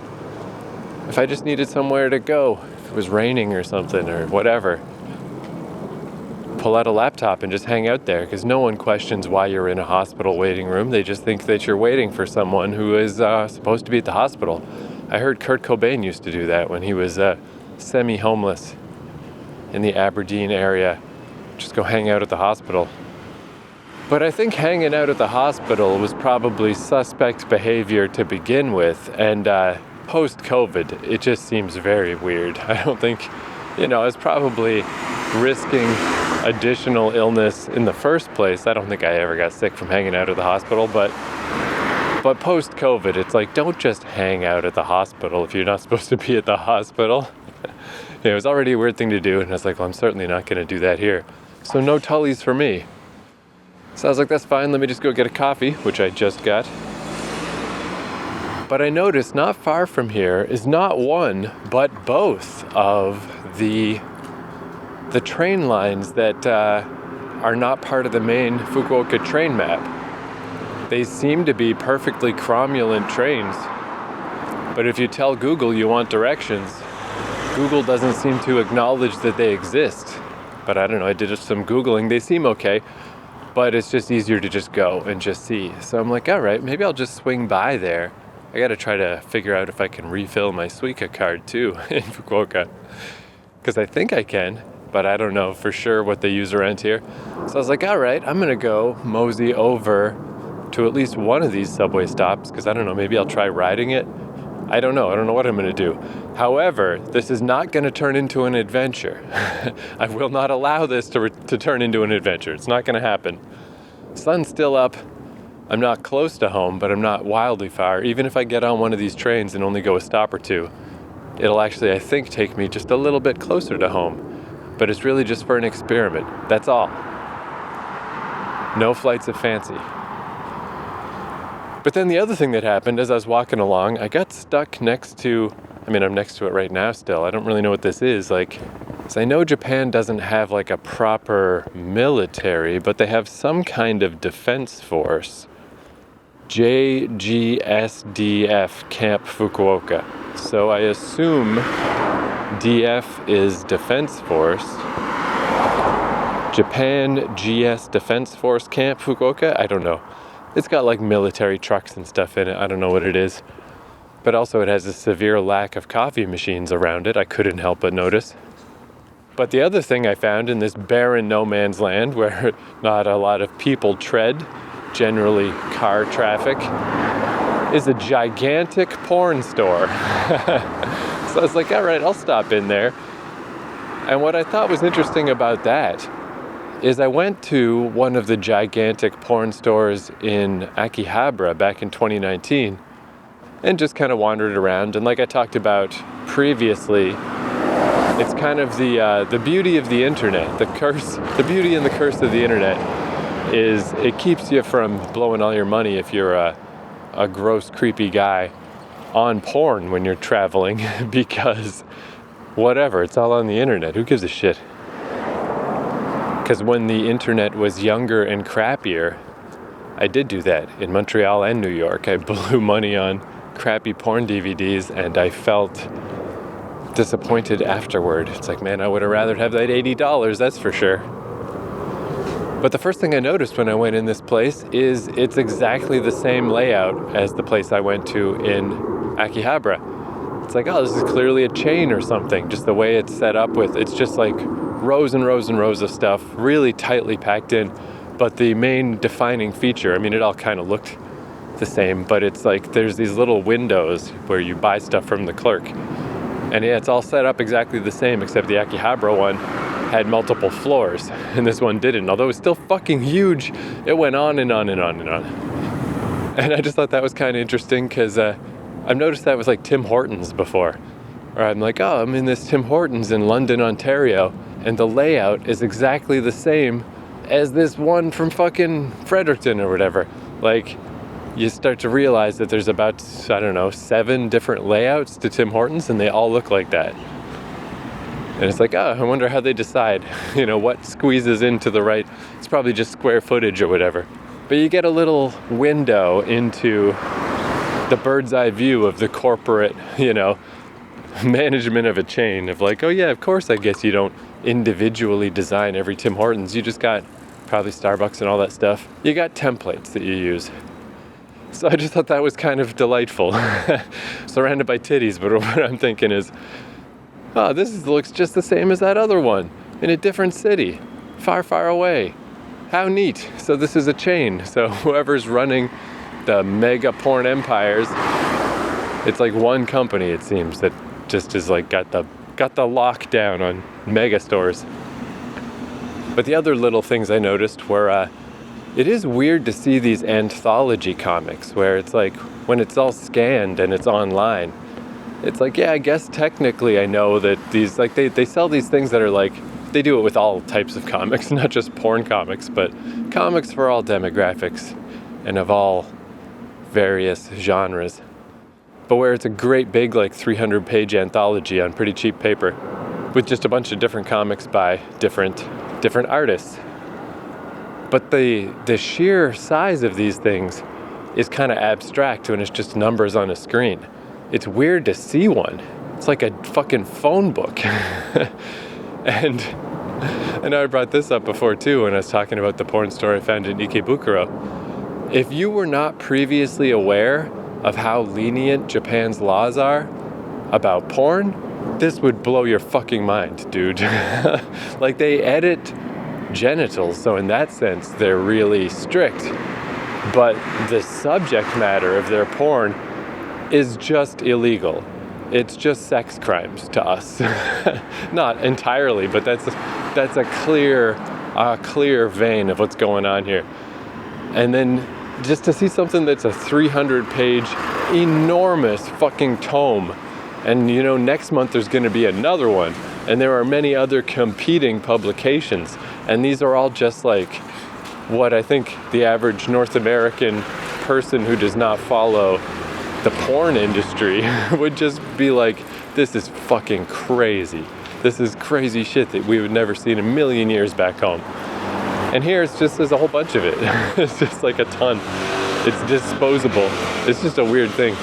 If I just needed somewhere to go, if it was raining or something or whatever, pull out a laptop and just hang out there because no one questions why you're in a hospital waiting room. They just think that you're waiting for someone who is supposed to be at the hospital. I heard Kurt Cobain used to do that when he was semi-homeless in the Aberdeen area. Just go hang out at the hospital. But I think hanging out at the hospital was probably suspect behavior to begin with, and post-COVID, it just seems very weird. I don't think, I was probably risking additional illness in the first place. I don't think I ever got sick from hanging out at the hospital, but post-COVID, it's like, don't just hang out at the hospital if you're not supposed to be at the hospital. It was already a weird thing to do, and I was like, well, I'm certainly not going to do that here. So no Tully's for me. So I was like, that's fine, let me just go get a coffee, which I just got. But I noticed not far from here is not one, but both of the train lines that are not part of the main Fukuoka train map. They seem to be perfectly cromulent trains. But if you tell Google you want directions, Google doesn't seem to acknowledge that they exist. But I don't know, I did some Googling. They seem okay, but it's just easier to just go and just see. So I'm like, all right, maybe I'll just swing by there. I got to try to figure out if I can refill my Suica card too in Fukuoka. Because I think I can, but I don't know for sure what they use around here. So I was like, all right, I'm going to go mosey over to at least one of these subway stops because I don't know, maybe I'll try riding it. I don't know what I'm going to do. However, this is not going to turn into an adventure. I will not allow this to turn into an adventure. It's not going to happen. Sun's still up. I'm not close to home, but I'm not wildly far. Even if I get on one of these trains and only go a stop or two, it'll actually, I think, take me just a little bit closer to home. But it's really just for an experiment. That's all. No flights of fancy. But then the other thing that happened as I was walking along, I got stuck next to, I'm next to it right now still. I don't really know what this is. So I know Japan doesn't have like a proper military, but they have some kind of defense force. JGSDF Camp Fukuoka. So I assume DF is Defense Force. Japan GS Defense Force Camp Fukuoka? I don't know. It's got like military trucks and stuff in it. I don't know what it is. But also it has a severe lack of coffee machines around it. I couldn't help but notice. But the other thing I found in this barren no man's land where not a lot of people tread, generally car traffic, is a gigantic porn store. So I was like, all right, I'll stop in there. And what I thought was interesting about that is I went to one of the gigantic porn stores in Akihabara back in 2019 and just kind of wandered around. And like I talked about previously, it's kind of the beauty of the internet. The beauty and the curse of the internet is it keeps you from blowing all your money if you're a gross, creepy guy on porn when you're traveling because whatever, it's all on the internet. Who gives a shit? Because when the internet was younger and crappier, I did do that in Montreal and New York. I blew money on crappy porn DVDs and I felt disappointed afterward. It's like, man, I would have rather have that $80, that's for sure. But the first thing I noticed when I went in this place is it's exactly the same layout as the place I went to in Akihabara. It's like, oh, this is clearly a chain or something, just the way it's set up with. It's just like rows and rows and rows of stuff, really tightly packed in. But the main defining feature, I mean, it all kind of looked the same, but it's like there's these little windows where you buy stuff from the clerk. And yeah, it's all set up exactly the same, except the Akihabara one had multiple floors, and this one didn't. Although it was still fucking huge, it went on and on and on and on. And I just thought that was kind of interesting, because I've noticed that with like Tim Hortons before. Or I'm like, oh, I'm in this Tim Hortons in London, Ontario, and the layout is exactly the same as this one from fucking Fredericton or whatever. Like, you start to realize that there's about, 7 different layouts to Tim Hortons, and they all look like that. And it's like, oh, I wonder how they decide, what squeezes into the right. It's probably just square footage or whatever. But you get a little window into the bird's eye view of the corporate, management of a chain of like, oh yeah, of course, I guess you don't individually design every Tim Hortons. You just got probably Starbucks and all that stuff. You got templates that you use. So I just thought that was kind of delightful. Surrounded by titties, but what I'm thinking is, oh, looks just the same as that other one in a different city, far, far away. How neat. So this is a chain. So whoever's running the mega porn empires, it's like one company, it seems, that just is like got the lockdown on mega stores. But the other little things I noticed were, it is weird to see these anthology comics where it's like when it's all scanned and it's online, it's like, yeah, I guess technically I know that these, like they sell these things that are like, they do it with all types of comics, not just porn comics, but comics for all demographics and of all various genres. But where it's a great big, like 300-page anthology on pretty cheap paper with just a bunch of different comics by different artists. But the sheer size of these things is kind of abstract when it's just numbers on a screen. It's weird to see one. It's like a fucking phone book. And I know I brought this up before too when I was talking about the porn store I found in Ikebukuro. If you were not previously aware of how lenient Japan's laws are about porn, this would blow your fucking mind, dude. Like, they edit genitals, so in that sense they're really strict. But the subject matter of their porn is just illegal. It's just sex crimes to us. Not entirely, but that's a clear vein of what's going on here. And then just to see something that's a 300-page enormous fucking tome, and next month there's going to be another one, and there are many other competing publications, and these are all just like what I think the average North American person who does not follow the porn industry would just be like, this is fucking crazy. This is crazy shit that we would never see in a million years back home. And here there's a whole bunch of it. It's just like a ton. It's disposable. It's just a weird thing.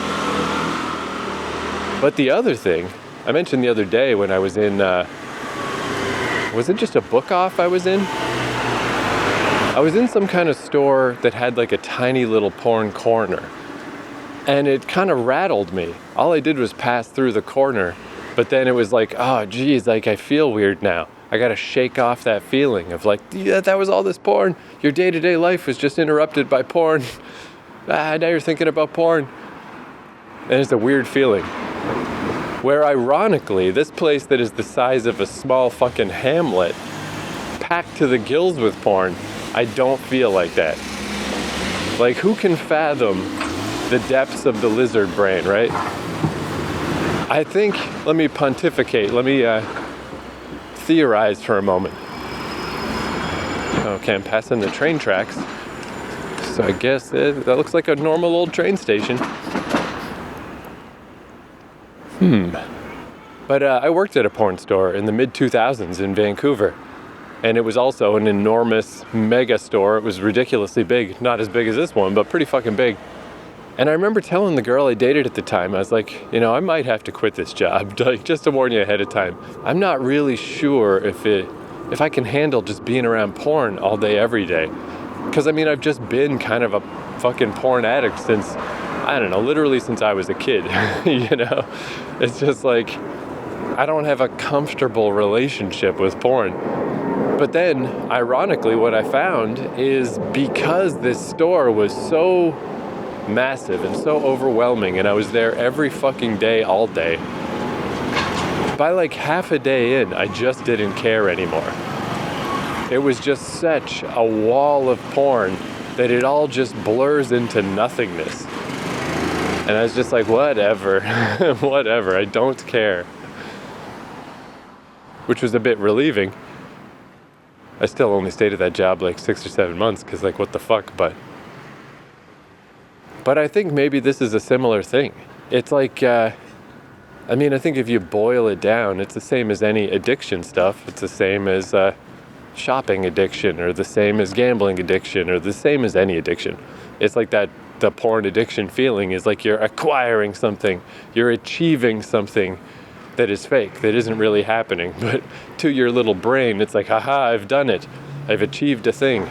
But the other thing I mentioned the other day when I was in, was it just a book off I was in? I was in some kind of store that had like a tiny little porn corner. And it kind of rattled me. All I did was pass through the corner, but then it was like, oh geez, like I feel weird now. I gotta shake off that feeling of like, yeah, that was all this porn. Your day-to-day life was just interrupted by porn. Now you're thinking about porn. And it's a weird feeling. Where ironically, this place that is the size of a small fucking hamlet, packed to the gills with porn, I don't feel like that. Like, who can fathom the depths of the lizard brain, right? I think, let me pontificate, let me theorize for a moment. Okay, I'm passing the train tracks, so I guess that looks like a normal old train station. But I worked at a porn store in the mid-2000s in Vancouver, and it was also an enormous mega store. It was ridiculously big, not as big as this one, but pretty fucking big. And I remember telling the girl I dated at the time, I was like, you know, I might have to quit this job, like, just to warn you ahead of time. I'm not really sure if I can handle just being around porn all day, every day. Because, I mean, I've just been kind of a fucking porn addict since, I don't know, literally since I was a kid, you know? It's just like, I don't have a comfortable relationship with porn. But then, ironically, what I found is because this store was so massive and so overwhelming, and I was there every fucking day, all day, by like half a day in, I just didn't care anymore. It was just such a wall of porn that it all just blurs into nothingness. And I was just like, whatever, whatever, I don't care. Which was a bit relieving. I still only stayed at that job like 6 or 7 months, because like, what the fuck, But I think maybe this is a similar thing. It's like, I think if you boil it down, it's the same as any addiction stuff. It's the same as shopping addiction, or the same as gambling addiction, or the same as any addiction. It's like that, the porn addiction feeling is like you're acquiring something, you're achieving something that is fake, that isn't really happening. But to your little brain, it's like, haha, I've done it. I've achieved a thing.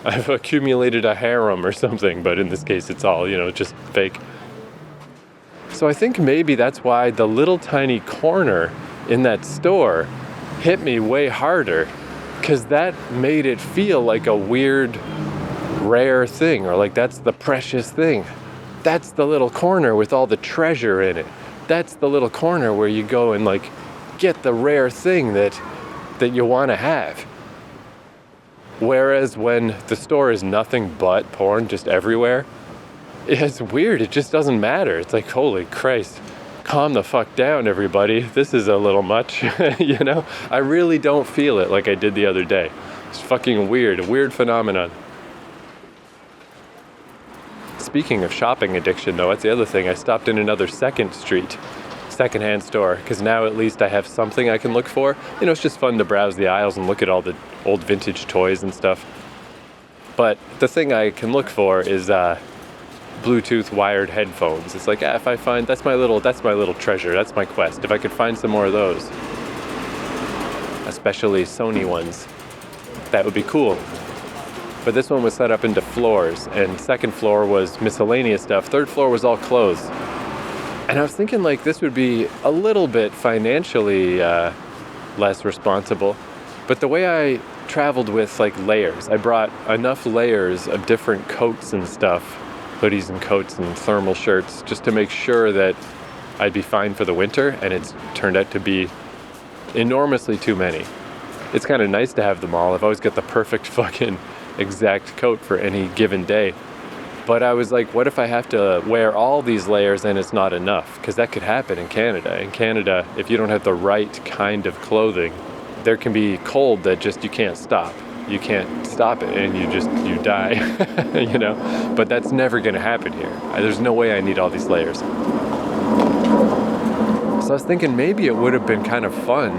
I've accumulated a harem or something, but in this case it's all, just fake. So I think maybe that's why the little tiny corner in that store hit me way harder, because that made it feel like a weird, rare thing, or like that's the precious thing. That's the little corner with all the treasure in it. That's the little corner where you go and like get the rare thing that you want to have. Whereas when the store is nothing but porn just everywhere, it's weird. It just doesn't matter. It's like, holy Christ, calm the fuck down, everybody. This is a little much, I really don't feel it like I did the other day. It's fucking weird, a weird phenomenon. Speaking of shopping addiction, though, that's the other thing. I stopped in another secondhand store, because now at least I have something I can look for. It's just fun to browse the aisles and look at all the old vintage toys and stuff. But the thing I can look for is Bluetooth wired headphones. It's like, if I find, that's my little treasure, that's my quest. If I could find some more of those, especially Sony ones, that would be cool. But this one was set up into floors, and second floor was miscellaneous stuff. Third floor was all clothes. And I was thinking like this would be a little bit financially less responsible. But the way I traveled with like layers, I brought enough layers of different coats and stuff, hoodies and coats and thermal shirts, just to make sure that I'd be fine for the winter, and it's turned out to be enormously too many. It's kind of nice to have them all. I've always got the perfect fucking exact coat for any given day. But I was like, what if I have to wear all these layers and it's not enough? Because that could happen in Canada. In Canada, if you don't have the right kind of clothing, there can be cold that just you can't stop. You can't stop it, and you die, But that's never going to happen here. There's no way I need all these layers. So I was thinking maybe it would have been kind of fun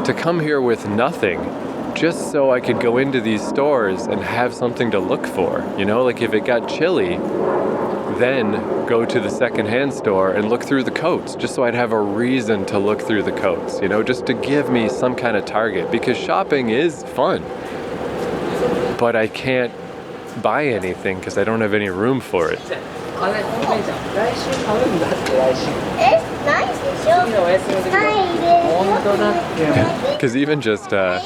to come here with nothing, just so I could go into these stores and have something to look for. Like if it got chilly, then go to the secondhand store and look through the coats, just so I'd have a reason to look through the coats, just to give me some kind of target, because shopping is fun, but I can't buy anything because I don't have any room for it. Because even just the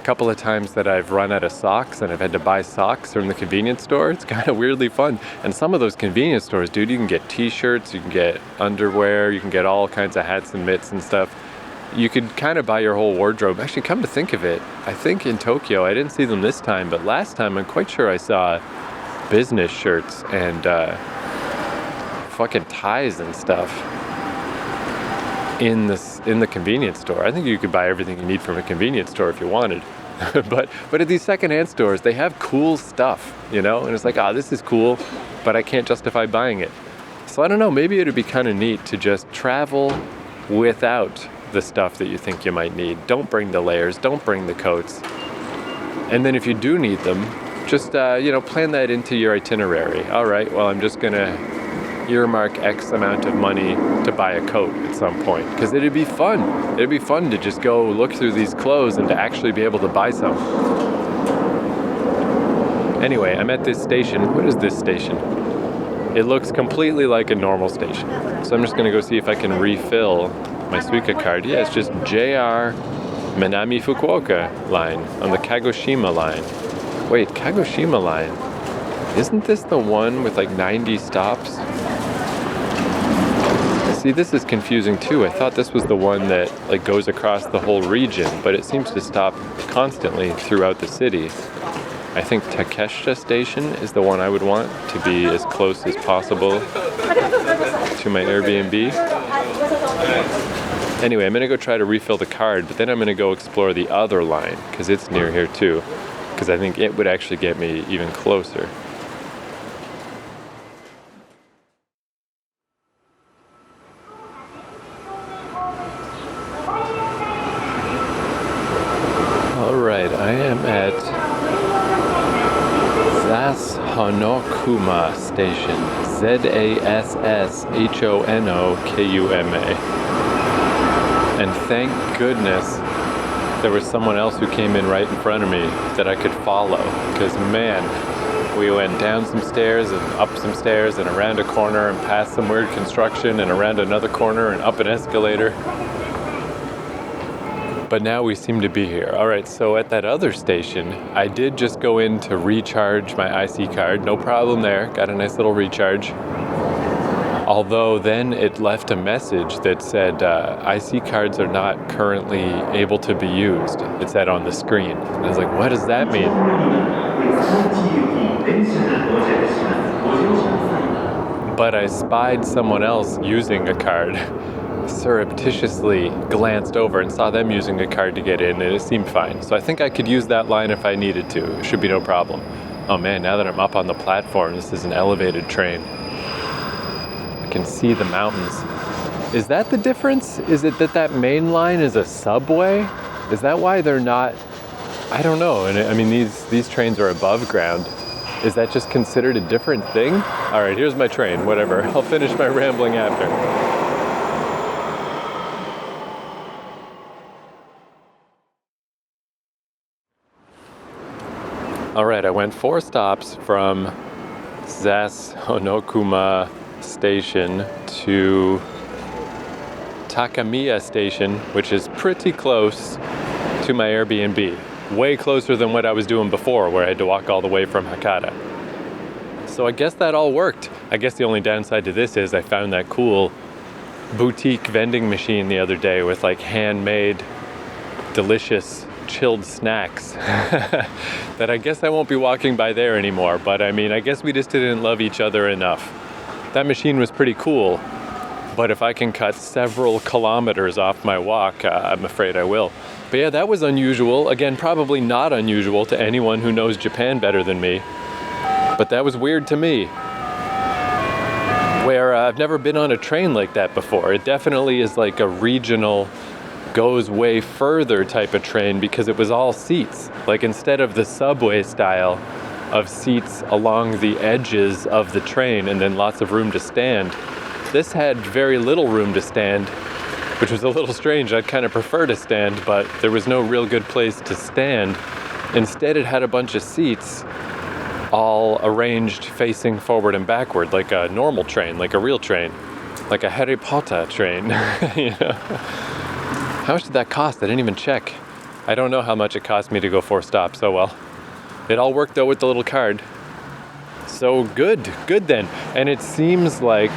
couple of times that I've run out of socks and I've had to buy socks from the convenience store, it's kind of weirdly fun. And some of those convenience stores, dude, you can get t-shirts, you can get underwear, you can get all kinds of hats and mitts and stuff. You could kind of buy your whole wardrobe. Actually, come to think of it, I think in Tokyo, I didn't see them this time, but last time I'm quite sure I saw business shirts and fucking ties and stuff in the convenience store. I think you could buy everything you need from a convenience store if you wanted. but at these secondhand stores, they have cool stuff, and it's like, this is cool, but I can't justify buying it. So I don't know, maybe it'd be kind of neat to just travel without the stuff that you think you might need. Don't bring the layers, don't bring the coats. And then if you do need them, just, plan that into your itinerary. All right, well, I'm just gonna earmark X amount of money to buy a coat at some point, because it'd be fun. It'd be fun to just go look through these clothes and to actually be able to buy some. Anyway, I'm at this station. What is this station? It looks completely like a normal station. So I'm just gonna go see if I can refill my Suica card. Yeah, it's just JR Minami Fukuoka line on the Kagoshima line. Wait, Kagoshima line? Isn't this the one with like 90 stops? See, this is confusing too. I thought this was the one that like goes across the whole region, but it seems to stop constantly throughout the city. I think Takeshita Station is the one I would want to be as close as possible to my Airbnb. Anyway, I'm gonna go try to refill the card, but then I'm gonna go explore the other line because it's near here too, because I think it would actually get me even closer. Alright, I am at Zasshonokuma Station. Zasshonokuma. And thank goodness there was someone else who came in right in front of me that I could follow. Because man, we went down some stairs and up some stairs and around a corner and past some weird construction and around another corner and up an escalator. But now we seem to be here. All right, so at that other station, I did just go in to recharge my IC card. No problem there. Got a nice little recharge. Although then it left a message that said IC cards are not currently able to be used. It said on the screen. And I was like, what does that mean? But I spied someone else using a card. Surreptitiously glanced over and saw them using a card to get in, and it seemed fine. So I think I could use that line if I needed to. It should be no problem. Oh man, now that I'm up on the platform, this is an elevated train. I can see the mountains. Is that the difference? Is it that main line is a subway? Is that why they're not? I don't know. And I mean, these trains are above ground. Is that just considered a different thing? All right, here's my train, whatever. I'll finish my rambling after. All right, I went 4 stops from Zasshonokuma Station to Takamiya Station, which is pretty close to my Airbnb. Way closer than what I was doing before, where I had to walk all the way from Hakata. So I guess that all worked. I guess the only downside to this is I found that cool boutique vending machine the other day with like handmade, delicious chilled snacks that I guess I won't be walking by there anymore. But I mean, I guess we just didn't love each other enough. That machine was pretty cool, but if I can cut several kilometers off my walk, I'm afraid I will. But yeah, that was unusual. Again, probably not unusual to anyone who knows Japan better than me, but that was weird to me. Where I've never been on a train like that before. It definitely is like a regional, goes way further type of train because it was all seats. Like instead of the subway style of seats along the edges of the train and then lots of room to stand. This had very little room to stand, which was a little strange. I'd kind of prefer to stand, but there was no real good place to stand. Instead, it had a bunch of seats all arranged facing forward and backward, like a normal train, like a real train, like a Harry Potter train. You know? How much did that cost? I didn't even check. I don't know how much it cost me to go 4 stops. Oh well. It all worked though with the little card. So good then. And it seems like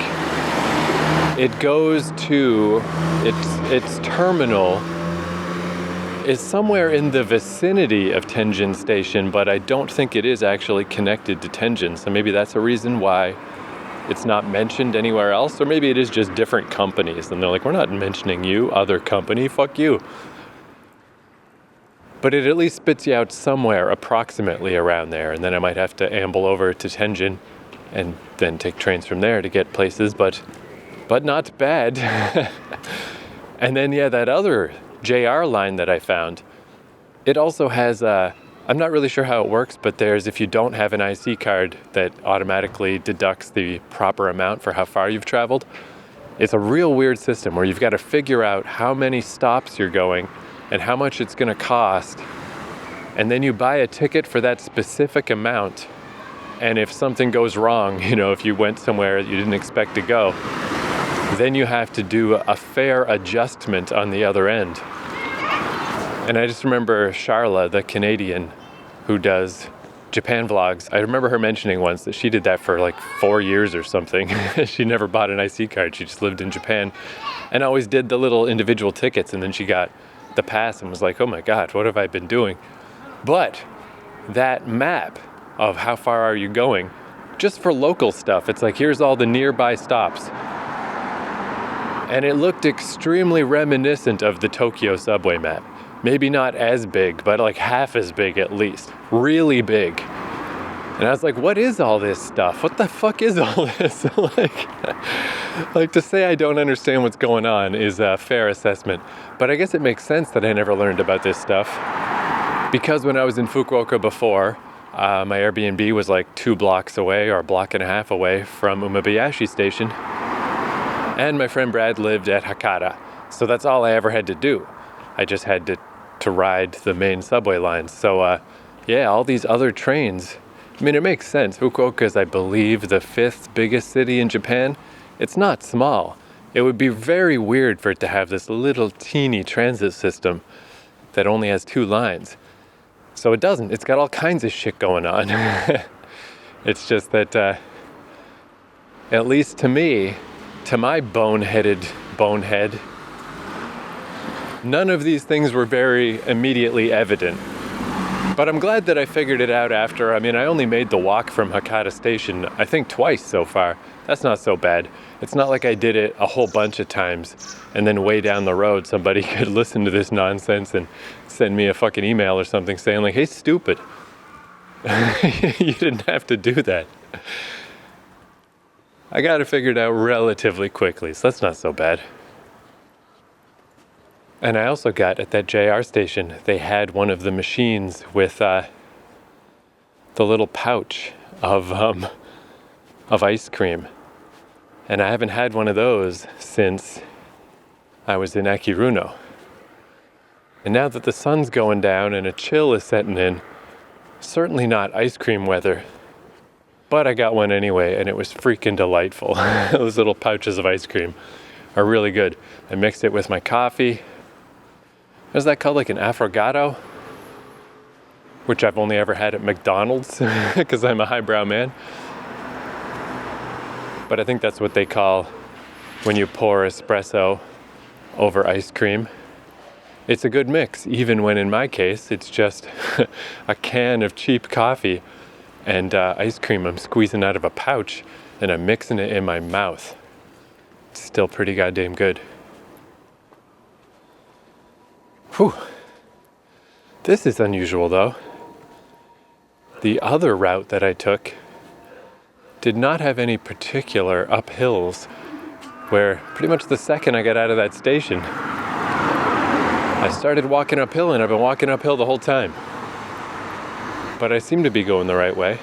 it goes to its terminal is somewhere in the vicinity of Tenjin Station, but I don't think it is actually connected to Tenjin. So maybe that's a reason why it's not mentioned anywhere else, or maybe it is just different companies and they're like, we're not mentioning you, other company, fuck you. But it at least spits you out somewhere approximately around there, and then I might have to amble over to Tenjin and then take trains from there to get places, but not bad. And then that other JR line that I found, it also has I'm not really sure how it works, but there's, if you don't have an IC card that automatically deducts the proper amount for how far you've traveled. It's a real weird system where you've got to figure out how many stops you're going and how much it's going to cost. And then you buy a ticket for that specific amount. And if something goes wrong, if you went somewhere you didn't expect to go, then you have to do a fare adjustment on the other end. And I just remember Charla, the Canadian who does Japan vlogs, I remember her mentioning once that she did that for like 4 years or something. She never bought an IC card. She just lived in Japan and always did the little individual tickets. And then she got the pass and was like, oh my God, what have I been doing? But that map of how far are you going, just for local stuff, it's like, here's all the nearby stops. And it looked extremely reminiscent of the Tokyo subway map. Maybe not as big, but like half as big at least. Really big. And I was like, what is all this stuff? What the fuck is all this? like to say I don't understand what's going on is a fair assessment. But I guess it makes sense that I never learned about this stuff. Because when I was in Fukuoka before, my Airbnb was like 2 blocks away or a block and a half away from Umebayashi Station. And my friend Brad lived at Hakata. So that's all I ever had to do. I just had to ride the main subway lines. So all these other trains, I mean, it makes sense. Fukuoka is, I believe, the 5th biggest city in Japan. It's not small. It would be very weird for it to have this little teeny transit system that only has 2 lines. So it doesn't. It's got all kinds of shit going on. It's just that, at least to me, to my bonehead, none of these things were very immediately evident. But I'm glad that I figured it out after. I mean, I only made the walk from Hakata Station, I think twice so far. That's not so bad. It's not like I did it a whole bunch of times and then way down the road somebody could listen to this nonsense and send me a fucking email or something saying like, hey, stupid. You didn't have to do that. I got it figured out relatively quickly, so that's not so bad. And I also got at that JR station, they had one of the machines with the little pouch of ice cream. And I haven't had one of those since I was in Akiruno. And now that the sun's going down and a chill is setting in, certainly not ice cream weather, but I got one anyway, and it was freaking delightful. Those little pouches of ice cream are really good. I mixed it with my coffee. What's that called? Like an affogato? Which I've only ever had at McDonald's because I'm a highbrow man. But I think that's what they call when you pour espresso over ice cream. It's a good mix, even when in my case, it's just a can of cheap coffee and ice cream I'm squeezing out of a pouch and I'm mixing it in my mouth. It's still pretty goddamn good. Whew. This is unusual though. The other route that I took did not have any particular uphills, where pretty much the second I got out of that station, I started walking uphill, and I've been walking uphill the whole time. but I seem to be going the right way.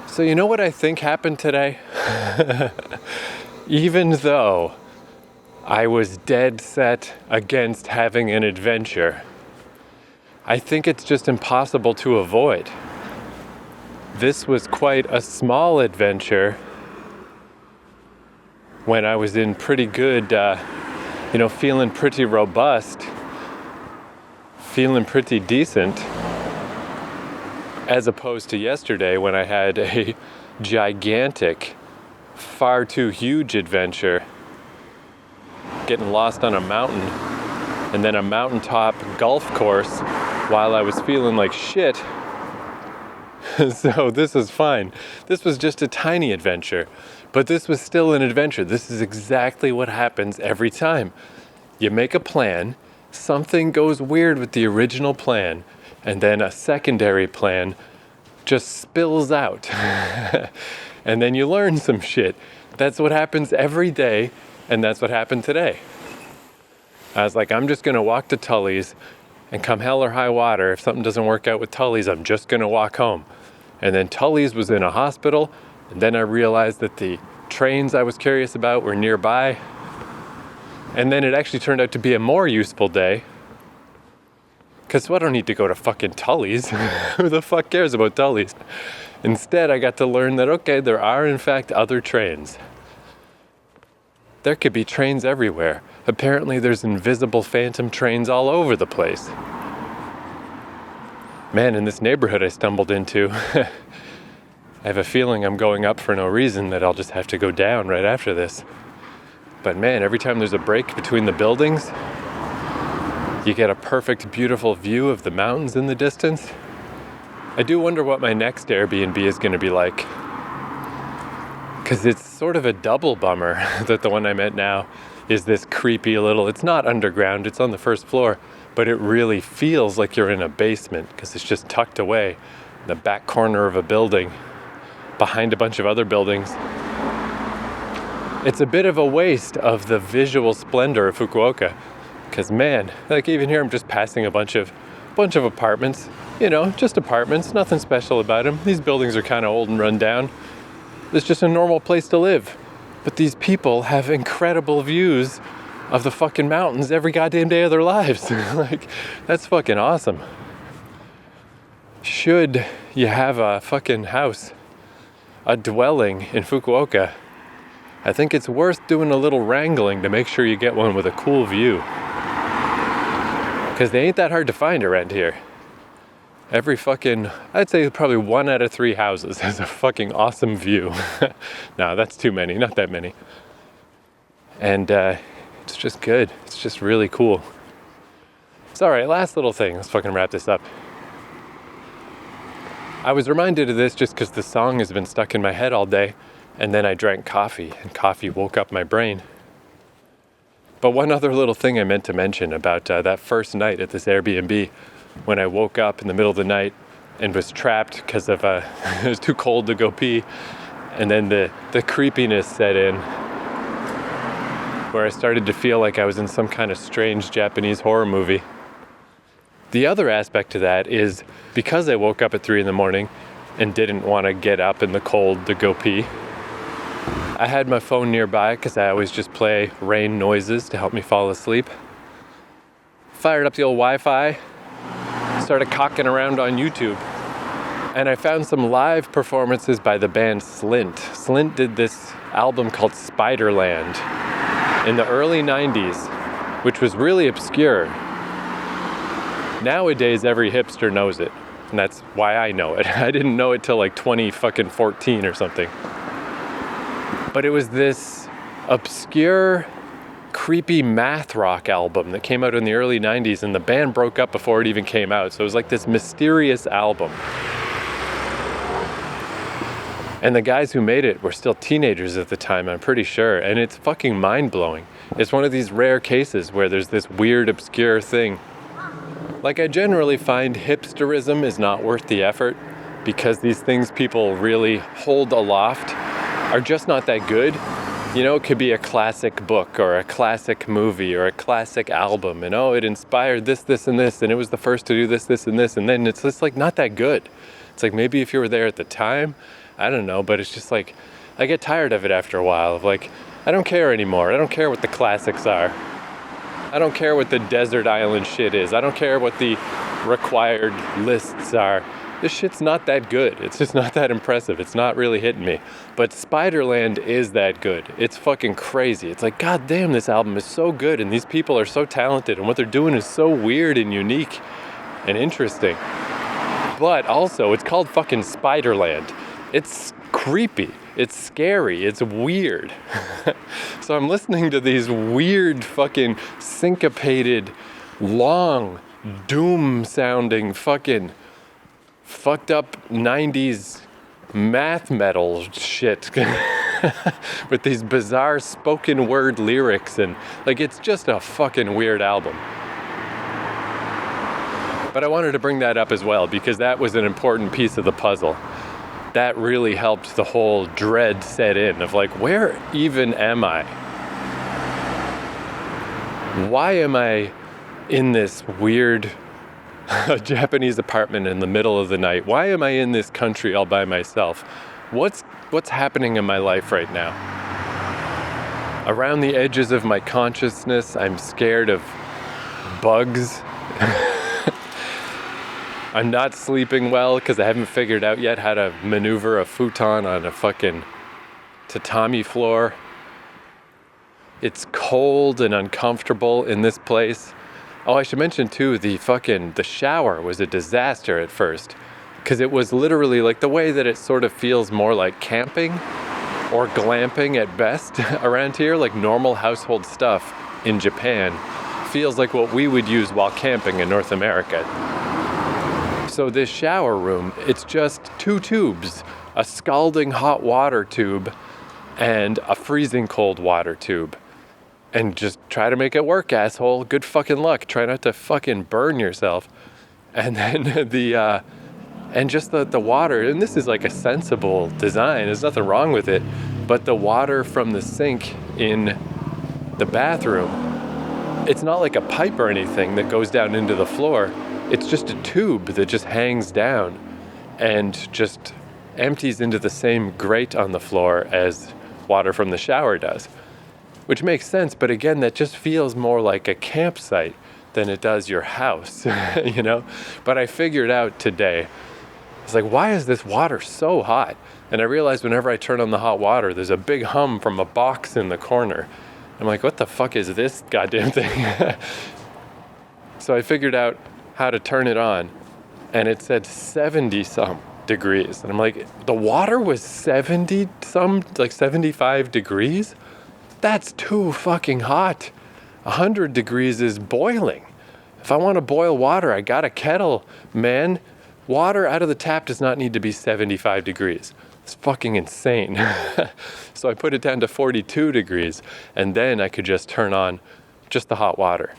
So you know what I think happened today? Even though I was dead set against having an adventure, I think it's just impossible to avoid. This was quite a small adventure when I was in pretty good, feeling pretty robust, feeling pretty decent, as opposed to yesterday when I had a gigantic, far too huge adventure, getting lost on a mountain, and then a mountaintop golf course while I was feeling like shit. So this is fine. This was just a tiny adventure, but this was still an adventure. This is exactly what happens every time. You make a plan, something goes weird with the original plan, and then a secondary plan just spills out. And then you learn some shit. That's what happens every day, and that's what happened today. I was like, I'm just gonna walk to Tully's, and come hell or high water, if something doesn't work out with Tully's, I'm just gonna walk home. And then Tully's was in a hospital, and then I realized that the trains I was curious about were nearby. And then it actually turned out to be a more useful day, because I don't need to go to fucking Tully's. Who the fuck cares about Tully's? Instead, I got to learn that, okay, there are in fact other trains. There could be trains everywhere. Apparently there's invisible phantom trains all over the place. Man, in this neighborhood I stumbled into, I have a feeling I'm going up for no reason, that I'll just have to go down right after this. But man, every time there's a break between the buildings, you get a perfect, beautiful view of the mountains in the distance. I do wonder what my next Airbnb is going to be like, because it's sort of a double bummer that the one I'm at now is this creepy little, it's not underground, it's on the first floor, but it really feels like you're in a basement because it's just tucked away in the back corner of a building behind a bunch of other buildings. It's a bit of a waste of the visual splendor of Fukuoka, because man, like even here I'm just passing a bunch of apartments, just apartments, nothing special about them. These buildings are kind of old and run down. It's just a normal place to live. But these people have incredible views of the fucking mountains every goddamn day of their lives. Like, that's fucking awesome. Should you have a fucking house, a dwelling in Fukuoka, I think it's worth doing a little wrangling to make sure you get one with a cool view. Because they ain't that hard to find around here. I'd say probably 1 out of 3 houses has a fucking awesome view. No, that's too many, not that many. And it's just good. It's just really cool. It's all right, last little thing. Let's fucking wrap this up. I was reminded of this just because the song has been stuck in my head all day, and then I drank coffee, and coffee woke up my brain. But one other little thing I meant to mention about that first night at this Airbnb, when I woke up in the middle of the night and was trapped because of it was too cold to go pee, and then the creepiness set in, where I started to feel like I was in some kind of strange Japanese horror movie. The other aspect to that is, because I woke up at 3 a.m. and didn't want to get up in the cold to go pee, I had my phone nearby because I always just play rain noises to help me fall asleep. Fired up the old Wi-Fi, started cocking around on YouTube, and I found some live performances by the band Slint. Slint did this album called Spiderland in the early 90s, which was really obscure. Nowadays, every hipster knows it, and that's why I know it. I didn't know it till like 2014 or something. But it was this obscure, creepy math rock album that came out in the early 90s, and the band broke up before it even came out. So it was like this mysterious album. And the guys who made it were still teenagers at the time, I'm pretty sure. And it's fucking mind-blowing. It's one of these rare cases where there's this weird, obscure thing. Like, I generally find hipsterism is not worth the effort, because these things people really hold aloft are just not that good. You know, it could be a classic book or a classic movie or a classic album, and oh, it inspired this, this, and this, and it was the first to do this, this, and this, and then it's just like not that good. It's like maybe if you were there at the time, I don't know, but it's just like, I get tired of it after a while, of like, I don't care anymore. I don't care what the classics are. I don't care what the desert island shit is. I don't care what the required lists are. This shit's not that good. It's just not that impressive. It's not really hitting me. But Spiderland is that good. It's fucking crazy. It's like, god damn, this album is so good, and these people are so talented, and what they're doing is so weird and unique and interesting. But also, it's called fucking Spiderland. It's creepy. It's scary. It's weird. So I'm listening to these weird fucking syncopated, long, doom-sounding fucking fucked up 90s math metal shit with these bizarre spoken word lyrics, and like it's just a fucking weird album. But I wanted to bring that up as well because that was an important piece of the puzzle. That really helped the whole dread set in of like, where even am I? Why am I in this weird Japanese apartment in the middle of the night? Why am I in this country all by myself? What's happening in my life right now? Around the edges of my consciousness, I'm scared of bugs. I'm not sleeping well because I haven't figured out yet how to maneuver a futon on a fucking tatami floor. It's cold and uncomfortable in this place. Oh, I should mention too, the shower was a disaster at first. Because it was literally like the way that it sort of feels more like camping or glamping at best around here, like normal household stuff in Japan, feels like what we would use while camping in North America. So this shower room, it's just two tubes, a scalding hot water tube and a freezing cold water tube. And just try to make it work, asshole. Good fucking luck. Try not to fucking burn yourself. And then the water, and this is like a sensible design. There's nothing wrong with it. But the water from the sink in the bathroom, it's not like a pipe or anything that goes down into the floor. It's just a tube that just hangs down and just empties into the same grate on the floor as water from the shower does. Which makes sense, but again, that just feels more like a campsite than it does your house, you know? But I figured out today, it's like, why is this water so hot? And I realized whenever I turn on the hot water, there's a big hum from a box in the corner. I'm like, what the fuck is this goddamn thing? So I figured out how to turn it on, and it said 70-some degrees. And I'm like, the water was 70-some, like 75 degrees? That's too fucking hot. 100 degrees is boiling. If I want to boil water, I got a kettle, man. Water out of the tap does not need to be 75 degrees. It's fucking insane. So I put it down to 42 degrees, and then I could just turn on just the hot water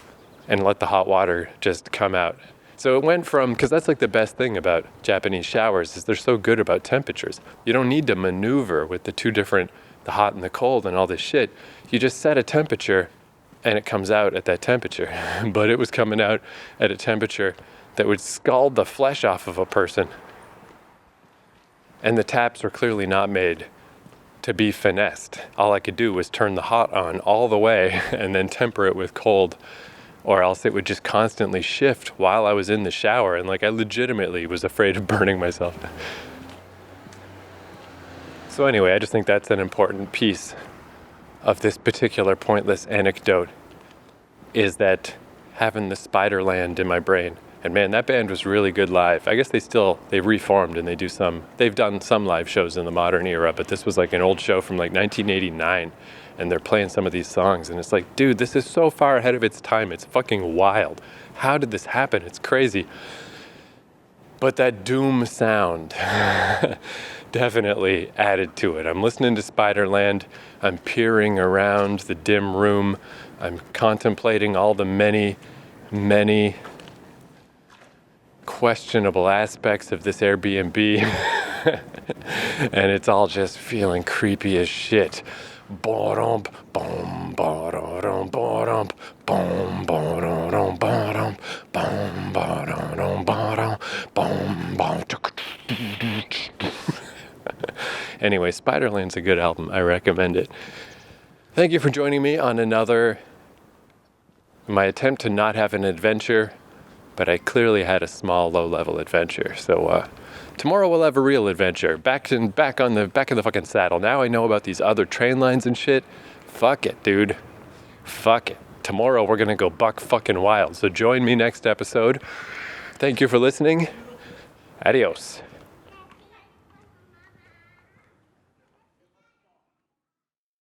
and let the hot water just come out. So it went from, because that's like the best thing about Japanese showers is they're so good about temperatures. You don't need to maneuver with the two different, the hot and the cold and all this shit. You just set a temperature and it comes out at that temperature. But it was coming out at a temperature that would scald the flesh off of a person. And the taps were clearly not made to be finessed. All I could do was turn the hot on all the way and then temper it with cold, or else it would just constantly shift while I was in the shower. And like I legitimately was afraid of burning myself. So anyway, I just think that's an important piece of this particular pointless anecdote, is that having the Spiderland in my brain. And man, that band was really good live. I guess they reformed and they've done some live shows in the modern era, but this was like an old show from like 1989, and they're playing some of these songs, and it's like, dude, this is so far ahead of its time. It's fucking wild. How did this happen? It's crazy. But that doom sound definitely added to it. I'm listening to Spiderland. I'm peering around the dim room. I'm contemplating all the many, many questionable aspects of this Airbnb. And it's all just feeling creepy as shit. Ba-dum, bum, ba-da-dum, ba-dum, bum, ba-da-dum, ba-dum, bum, ba-da-dum, ba-dum, bum, bum. Anyway, Spiderland's a good album. I recommend it. Thank you for joining me on my attempt to not have an adventure, but I clearly had a small, low-level adventure. So tomorrow we'll have a real adventure. Back in the fucking saddle. Now I know about these other train lines and shit. Fuck it, dude. Fuck it. Tomorrow we're gonna go buck fucking wild. So join me next episode. Thank you for listening. Adios.